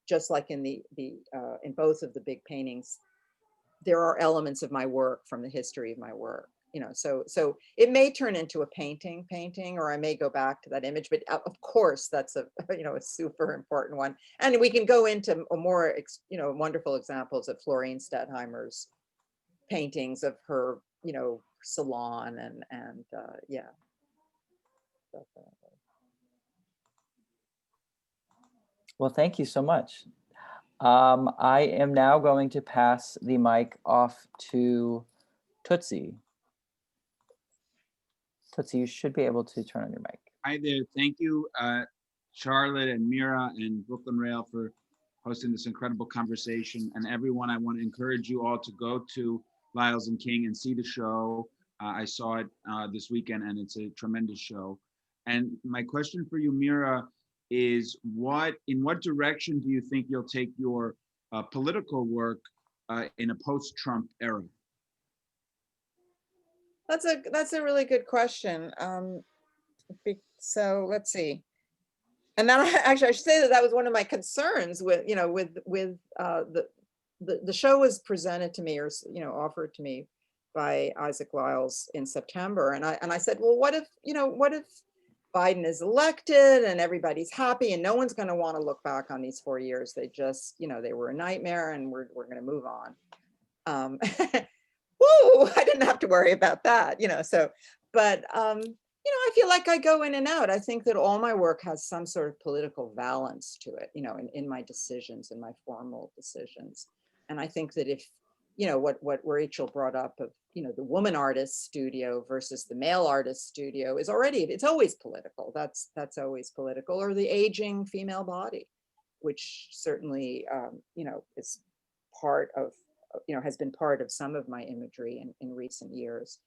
just like in in both of the big paintings, there are elements of my work from the history of my work. So it may turn into a painting, or I may go back to that image. But of course, that's a super important one. And we can go into a more wonderful examples of Florine Stadtheimer's paintings of her, salon and yeah. Well, thank you so much. I am now going to pass the mic off to Tootsie. Tootsie, you should be able to turn on your mic. Hi there. Thank you, Charlotte and Mira and Brooklyn Rail for hosting this incredible conversation. And everyone, I want to encourage you all to go to Lyles and King and see the show. I saw it this weekend, and it's a tremendous show. And my question for you, Mira, is in what direction do you think you'll take your political work in a post-Trump era? That's a really good question. So let's see. And then I should say that was one of my concerns with the show was presented to me, or offered to me by Isaac Lyles in September, and I said, well, what if Biden is elected and everybody's happy and no one's going to want to look back on these 4 years? They just they were a nightmare, and we're going to move on. Whoa, I didn't have to worry about that, so, but I feel like I go in and out. I think that all my work has some sort of political valence to it, in my decisions, in my formal decisions. And I think that if, what Rachel brought up of, the woman artist studio versus the male artist studio is it's always political. That's always political, or the aging female body, which certainly, is part of, has been part of some of my imagery in recent years,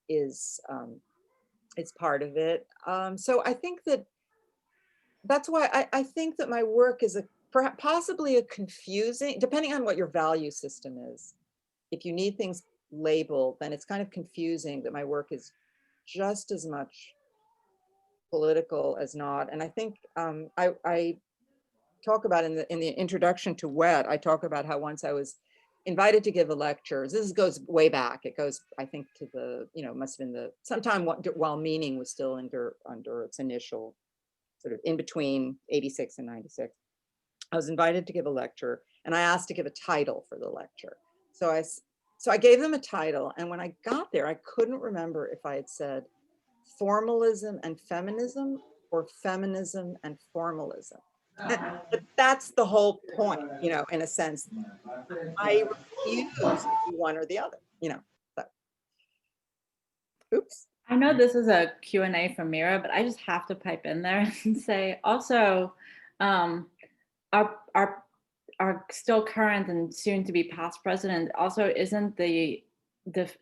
is, it's part of it. So I think that's why I think that my work is possibly a confusing, depending on what your value system is. If you need things labeled, then it's kind of confusing that my work is just as much political as not. And I think I talk about in the introduction to Wet, I talk about how once I was invited to give a lecture. This goes way back. It goes, I think, to the, must have been sometime while Meaning was still under its initial sort of in between 86 and 96. I was invited to give a lecture, and I asked to give a title for the lecture. So I gave them a title, and when I got there, I couldn't remember if I had said formalism and feminism or feminism and formalism. But that's the whole point, in a sense. I refuse to do one or the other, so. Oops. I know this is a Q&A from Mira, but I just have to pipe in there and say also, our still current and soon to be past president also isn't the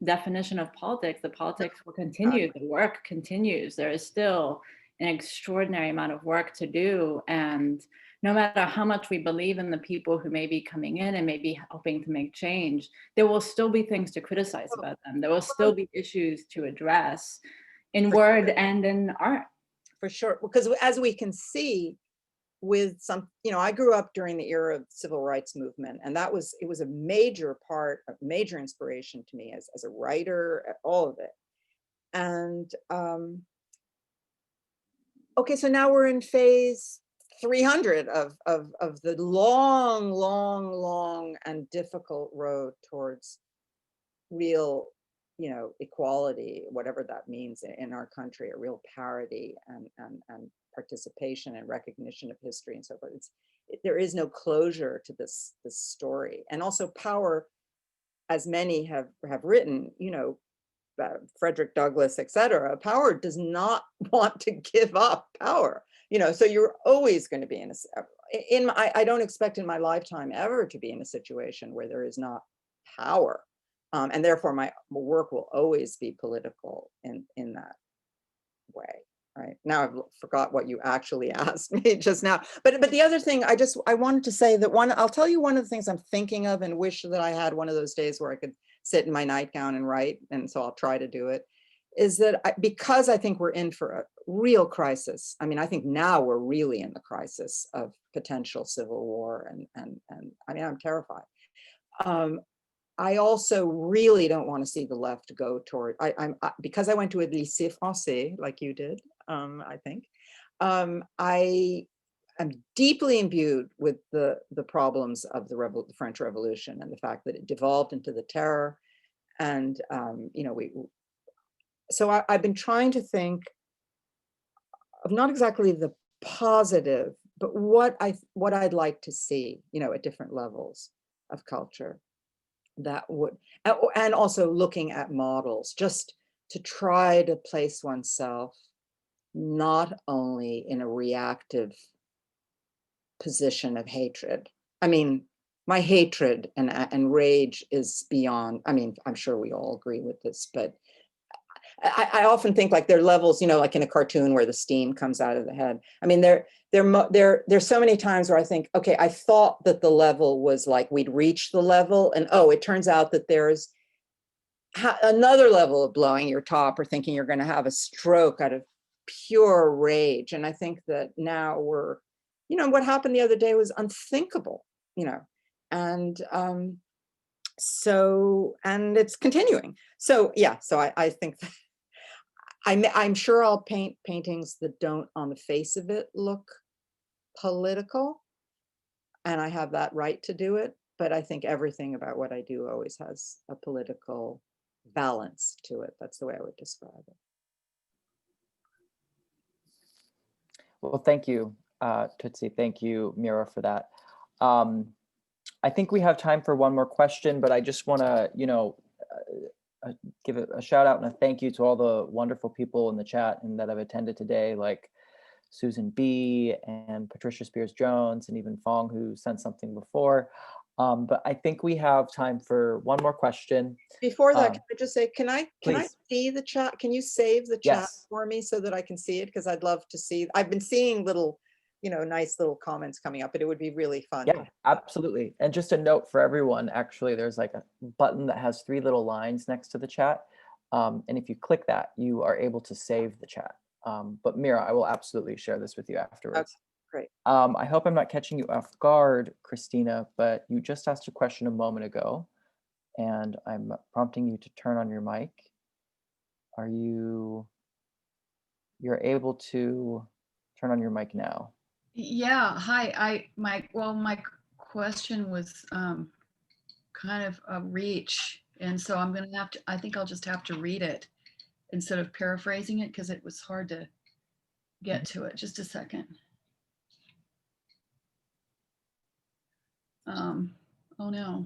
definition of politics. The politics will continue, the work continues. There is still an extraordinary amount of work to do. And no matter how much we believe in the people who may be coming in and may be helping to make change, there will still be things to criticize about them. There will still be issues to address in word and in art. For sure, because as we can see with some, I grew up during the era of the civil rights movement, and it was a major part, a major inspiration to me as a writer, all of it. And okay, so now we're in phase 300 of the long and difficult road towards real, equality, whatever that means in our country, a real parity and participation and recognition of history and so forth. There is no closure to this story. And also power, as many have written, Frederick Douglass, etc. Power does not want to give up power. So you're always going to be I don't expect in my lifetime ever to be in a situation where there is not power. And therefore my work will always be political in that way. Right now, I've forgot what you actually asked me just now. But the other thing, I wanted to say that I'll tell you one of the things I'm thinking of and wish that I had one of those days where I could sit in my nightgown and write. And so I'll try to do it. Is that because I think we're in for a real crisis. I mean, I think now we're really in the crisis of potential civil war, and I mean, I'm terrified. I also really don't want to see the left go toward. Because I went to a lycée français like you did. I think I am deeply imbued with the problems of the French Revolution and the fact that it devolved into the terror, and So I've been trying to think of not exactly the positive, but what I'd like to see, at different levels of culture. That would, and also looking at models, just to try to place oneself not only in a reactive position of hatred. I mean, my hatred and rage is beyond, I mean, I'm sure we all agree with this, but I often think like there are levels, like in a cartoon where the steam comes out of the head. I mean, there's so many times where I think, okay, I thought that the level was like we'd reached the level, and oh, it turns out that there's another level of blowing your top or thinking you're going to have a stroke out of pure rage. And I think that now we're, what happened the other day was unthinkable, and so, and it's continuing. So yeah, so I think that I'm sure I'll paint paintings that don't on the face of it look political, and I have that right to do it, but I think everything about what I do always has a political balance to it. That's the way I would describe it. Well, thank you, Tootsie. Thank you, Mira, for that. I think we have time for one more question, but I just want to, give a shout out and a thank you to all the wonderful people in the chat and that have attended today, like Susan B and Patricia Spears Jones, and even Fong, who sent something before. But I think we have time for one more question. Before that, can I just say, can I please. see the chat? Can you save the chat Yes. for me so that I can see it? Because I'd love to see. I've been seeing little, nice little comments coming up, but it would be really fun. Yeah, absolutely. And just a note for everyone, actually, there's like a button that has 3 little lines next to the chat. And if you click that, you are able to save the chat. But Mira, I will absolutely share this with you afterwards. Okay, great. I hope I'm not catching you off guard, Christina, but you just asked a question a moment ago, and I'm prompting you to turn on your mic. You're able to turn on your mic now. Yeah, hi. My question was kind of a reach, and so I'm gonna have to. I think I'll just have to read it instead of paraphrasing it because it was hard to get to it. Just a second. Oh no.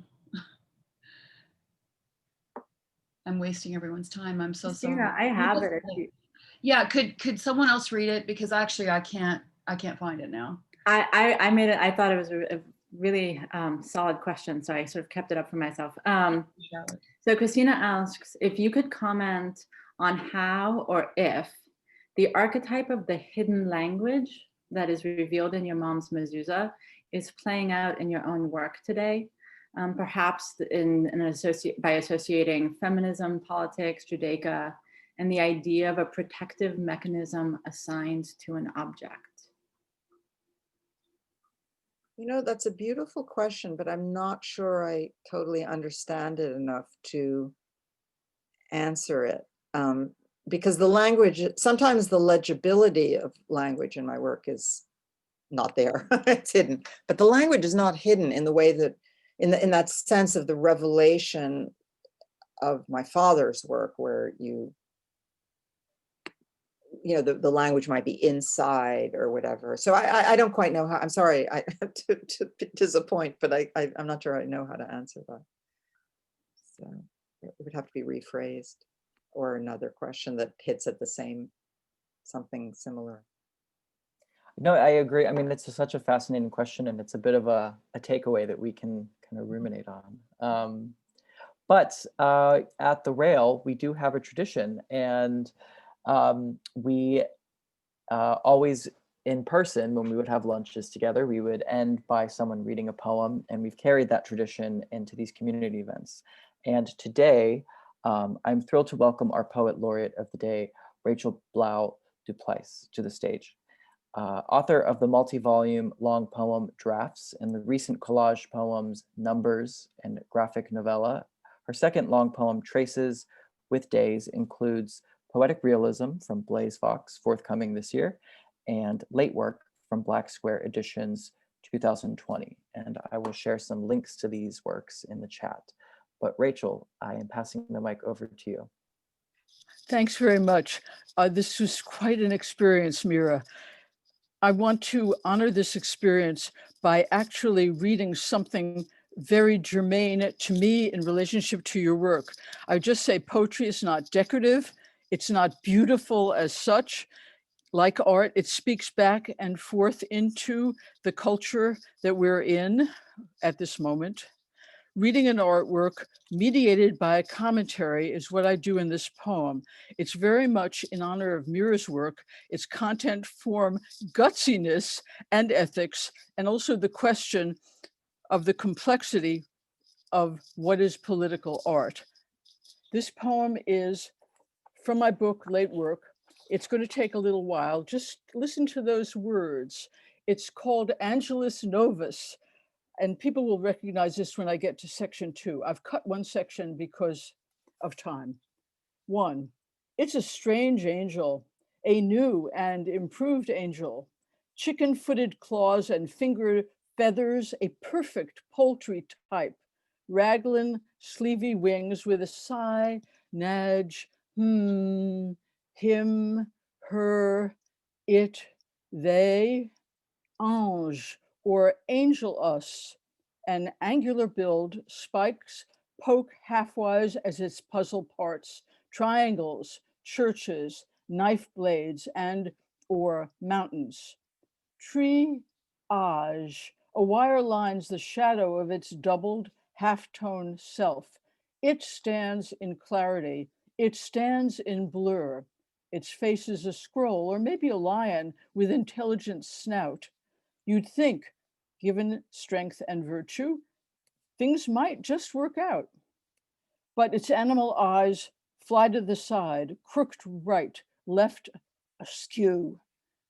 I'm wasting everyone's time. I'm so sorry. I have it. Yeah, could someone else read it, because actually I can't find it now. I made it. I thought it was a really solid question, so I sort of kept it up for myself. So Christina asks if you could comment on how or if the archetype of the hidden language that is revealed in your mom's mezuzah is playing out in your own work today, perhaps by associating feminism, politics, Judaica, and the idea of a protective mechanism assigned to an object. That's a beautiful question, but I'm not sure I totally understand it enough to answer it. Because the language, sometimes the legibility of language in my work is not there. It's hidden, but the language is not hidden in the way that, in that sense of the revelation of my father's work, where the language might be inside or whatever. So I don't quite know how. I'm sorry to disappoint, but I'm not sure I know how to answer that. So it would have to be rephrased, or another question that hits at the same, something similar. No, I agree. I mean, it's such a fascinating question, and it's a bit of a takeaway that we can kind of ruminate on. But at the Rail, we do have a tradition, and we always in person, when we would have lunches together, we would end by someone reading a poem, and we've carried that tradition into these community events. And today, I'm thrilled to welcome our poet laureate of the day, Rachel Blau DuPlessis, to the stage. Author of the multi-volume long poem Drafts and the recent collage poems Numbers and graphic novella, her second long poem Traces with Days includes Poetic Realism from Blaze Fox, forthcoming this year, and Late Work from Black Square Editions 2020. And I will share some links to these works in the chat. But Rachel, I am passing the mic over to you. Thanks very much. This was quite an experience, Mira. I want to honor this experience by actually reading something very germane to me in relationship to your work. I would just say poetry is not decorative. It's not beautiful as such. Like art, it speaks back and forth into the culture that we're in at this moment. Reading an artwork mediated by a commentary is what I do in this poem. It's very much in honor of Mira's work, its content, form, gutsiness, and ethics, and also the question of the complexity of what is political art. This poem is from my book, Late Work. It's going to take a little while. Just listen to those words. It's called Angelus Novus, and people will recognize this when I get to section 2. I've cut one section because of time. 1, it's a strange angel, a new and improved angel, chicken-footed claws and finger feathers, a perfect poultry type, raglan, sleevy wings with a sigh, nudge, him, her, it, They, ange, or angel us, an angular build, spikes poke halfwise as its puzzle parts, triangles, churches, knife blades, and or mountains. Triage, a wire lines the shadow of its doubled half-tone self. It stands in clarity. It stands in blur. Its face is a scroll, or maybe a lion with intelligent snout. You'd think, given strength and virtue, things might just work out. But its animal eyes fly to the side, crooked right, left askew,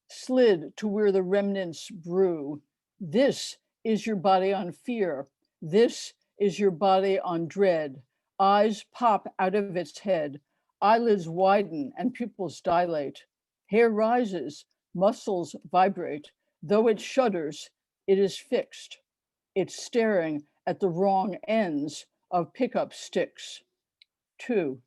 slid to where the remnants brew. This is your body on fear. This is your body on dread. Eyes pop out of its head. Eyelids widen and pupils dilate. Hair rises, muscles vibrate. Though it shudders, it is fixed. It's staring at the wrong ends of pickup sticks. 2.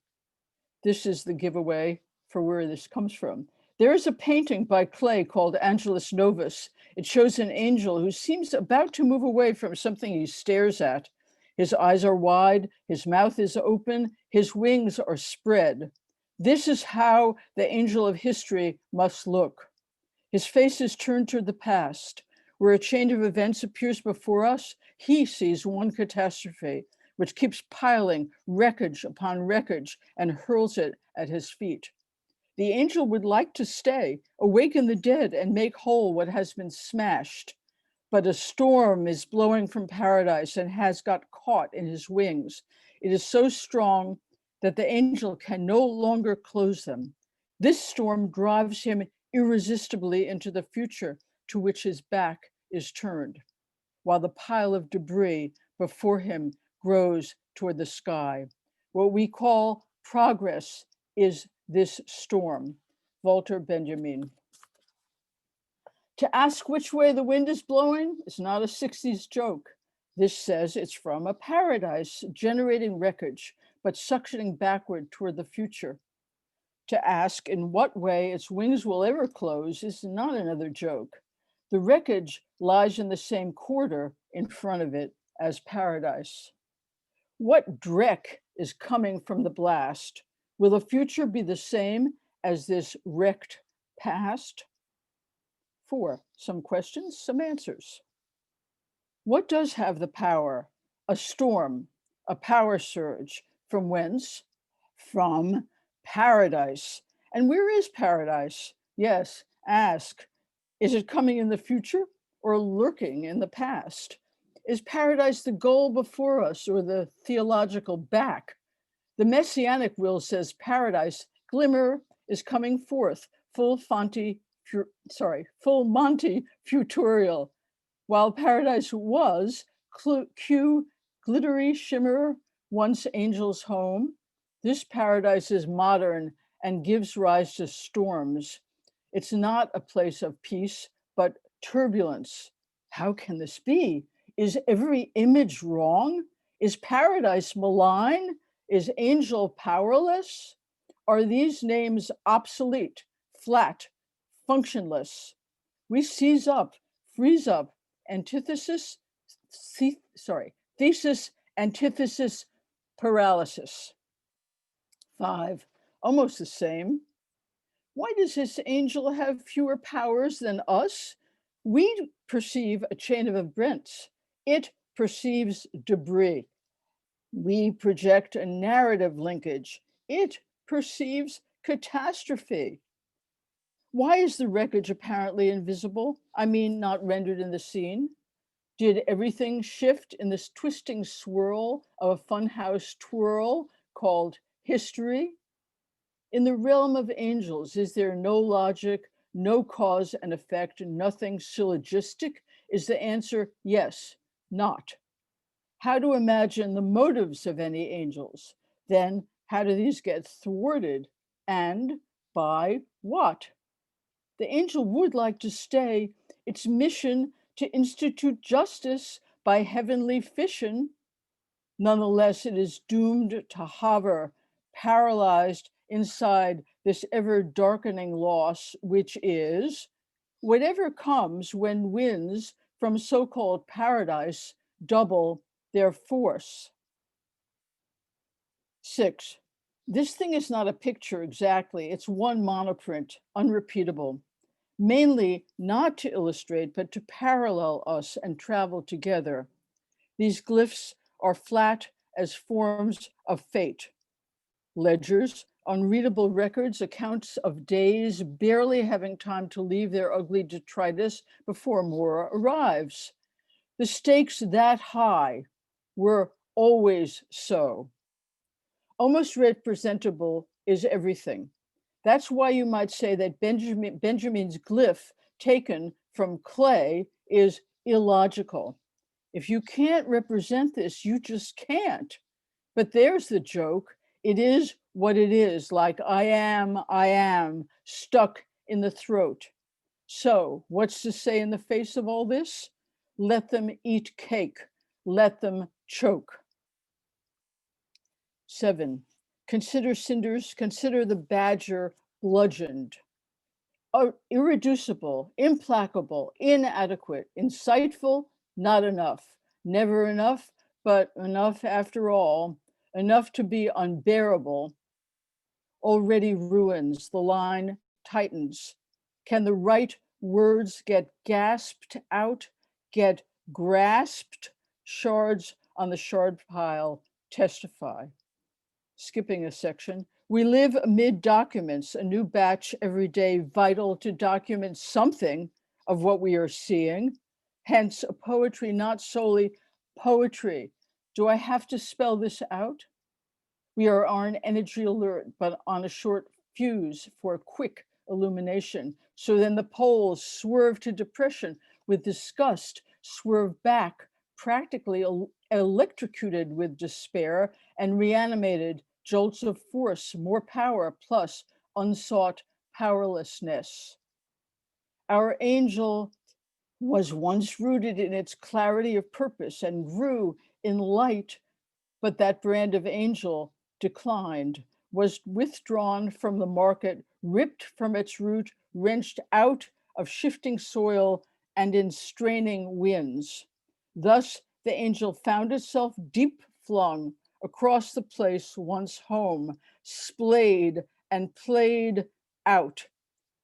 This is the giveaway for where this comes from. There is a painting by Klee called Angelus Novus. It shows an angel who seems about to move away from something he stares at. His eyes are wide, his mouth is open, his wings are spread. This is how the angel of history must look. His face is turned to the past. Where a chain of events appears before us, he sees one catastrophe, which keeps piling wreckage upon wreckage and hurls it at his feet. The angel would like to stay, awaken the dead, and make whole what has been smashed. But a storm is blowing from paradise and has got caught in his wings. It is so strong that the angel can no longer close them. This storm drives him irresistibly into the future to which his back is turned, while the pile of debris before him grows toward the sky. What we call progress is this storm. Walter Benjamin. To ask which way the wind is blowing is not a 60s joke. This says it's from a paradise generating wreckage, but suctioning backward toward the future. To ask in what way its wings will ever close is not another joke. The wreckage lies in the same quarter in front of it as paradise. What dreck is coming from the blast? Will the future be the same as this wrecked past? 4, some questions, some answers. What does have the power? A storm, a power surge. From whence? From paradise. And where is paradise? Yes, ask. Is it coming in the future or lurking in the past? Is paradise the goal before us or the theological back? The Messianic will says paradise, glimmer, is coming forth, full Monty futorial, while paradise was Q glittery shimmer, once angel's home. This paradise is modern and gives rise to storms. It's not a place of peace, but turbulence. How can this be? Is every image wrong? Is paradise malign? Is angel powerless? Are these names obsolete, flat, functionless? We seize up, freeze up, thesis, antithesis, paralysis. 5, almost the same. Why does this angel have fewer powers than us? We perceive a chain of events. It perceives debris. We project a narrative linkage. It perceives catastrophe. Why is the wreckage apparently invisible? I mean, not rendered in the scene? Did everything shift in this twisting swirl of a funhouse twirl called history? In the realm of angels, is there no logic, no cause and effect, nothing syllogistic? Is the answer yes, not? How to imagine the motives of any angels? Then how do these get thwarted? And by what? The angel would like to stay. Its mission to institute justice by heavenly fission. Nonetheless, it is doomed to hover, paralyzed inside this ever darkening loss, which is Whatever comes when winds from so-called paradise double their force. 6. This thing is not a picture exactly. It's one monoprint, unrepeatable, mainly not to illustrate, but to parallel us and travel together. These glyphs are flat as forms of fate. Ledgers, unreadable records, accounts of days barely having time to leave their ugly detritus before more arrives. The stakes that high were always so. Almost representable is everything. That's why you might say that Benjamin's glyph taken from clay is illogical. If you can't represent this, you just can't. But there's the joke. It is what it is, like I am, stuck in the throat. So what's to say in the face of all this? Let them eat cake, let them choke. 7, consider cinders, consider the badger bludgeoned. Irreducible, implacable, inadequate, insightful, not enough, never enough, but enough after all, enough to be unbearable. Already ruins, the line tightens. Can the right words get gasped out, get grasped? Shards on the shard pile testify. Skipping a section, we live amid documents, a new batch every day, vital to document something of what we are seeing. Hence, a poetry not solely poetry. Do I have to spell this out? We are on energy alert, but on a short fuse for quick illumination. So then the poles swerve to depression with disgust, swerve back, practically electrocuted with despair, and reanimated jolts of force, more power plus unsought powerlessness. Our angel was once rooted in its clarity of purpose and grew in light, but that brand of angel declined, was withdrawn from the market, ripped from its root, wrenched out of shifting soil and in straining winds. Thus, the angel found itself deep flung across the place once home, splayed and played out.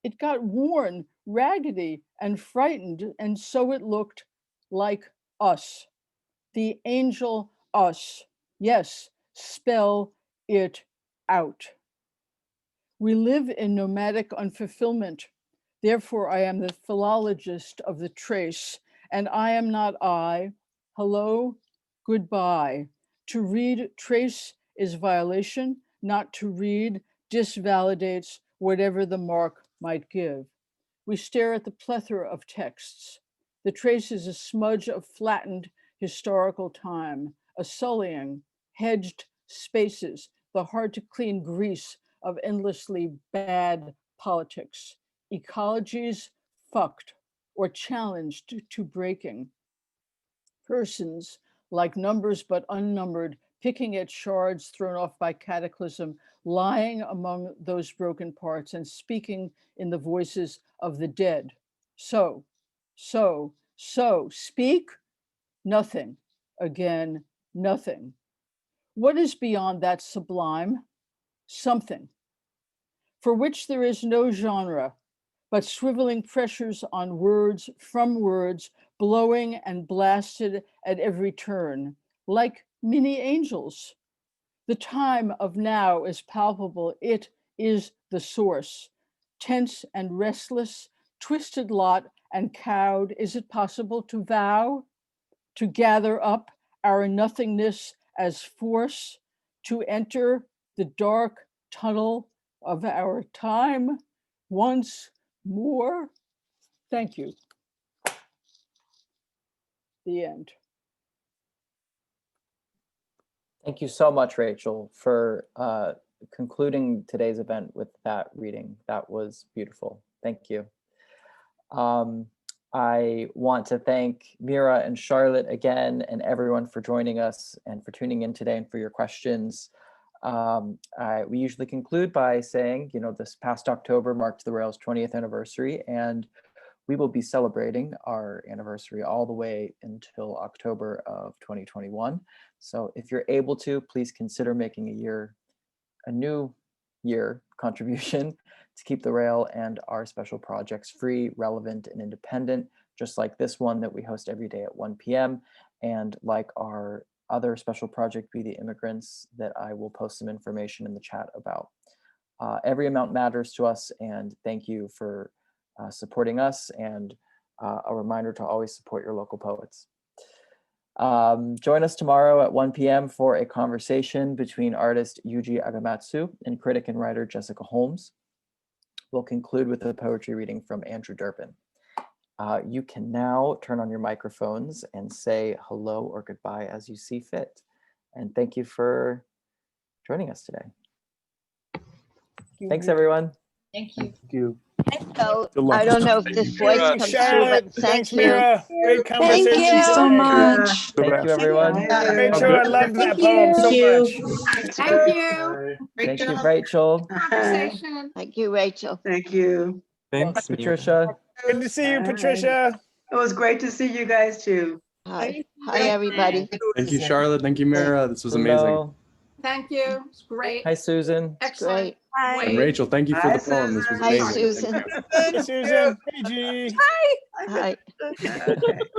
It got worn, raggedy, and frightened, and so it looked like us. The angel us. Yes, spell it out. We live in nomadic unfulfillment. Therefore, I am the philologist of the trace, and I am not I. Hello, goodbye. To read trace is violation, not to read disvalidates whatever the mark might give. We stare at the plethora of texts. The trace is a smudge of flattened historical time, a sullying, hedged spaces, the hard to clean grease of endlessly bad politics. Ecologies fucked or challenged to breaking. Persons like numbers but unnumbered, picking at shards thrown off by cataclysm, lying among those broken parts and speaking in the voices of the dead. So, speak, nothing, again, nothing. What is beyond that sublime? Something, for which there is no genre, but swiveling pressures on words from words, blowing and blasted at every turn, like mini angels. The time of now is palpable. It is the source. Tense and restless, twisted lot and cowed, is it possible to vow? To gather up our nothingness as force, to enter the dark tunnel of our time once more? Thank you. The end. Thank you so much, Rachel, for concluding today's event with that reading. That was beautiful. Thank you. I want to thank Mira and Charlotte again, and everyone for joining us and for tuning in today and for your questions. We usually conclude by saying, this past October marked the Rails 20th anniversary, and We will be celebrating our anniversary all the way until October of 2021. So if you're able to, please consider making a new year contribution to keep the Rail and our special projects free, relevant, and independent, just like this one that we host every day at 1 p.m. and like our other special project, Be the Immigrants, that I will post some information in the chat about. Every amount matters to us, and thank you for supporting us, and a reminder to always support your local poets. Join us tomorrow at 1 p.m. for a conversation between artist Yuji Agamatsu and critic and writer Jessica Holmes. We'll conclude with a poetry reading from Andrew Durbin. You can now turn on your microphones and say hello or goodbye as you see fit. And thank you for joining us today. Thanks, everyone. Thank you. Thank you. So Good luck. I don't know if this voice comes through, but thank Thanks, you. Mira. Great Thank conversation. you so much. Thank you, everyone. Rachel, I loved that poem so much. Thank you. Thank you, Rachel. Conversation. Thank you, Rachel. Thank you. Thanks, Patricia. Good to see you, Bye. Patricia. It was great to see you guys too. Hi. Hi, everybody. Thank you, Charlotte. Thank you, Mira. This was amazing. Hello. Thank you. It's great. Hi, Susan. Excellent. Great. And Rachel, thank you for Hi, the poem. This was Susan. Hi, amazing. Susan. Hey, Susan. Hey, G. Hi. Okay.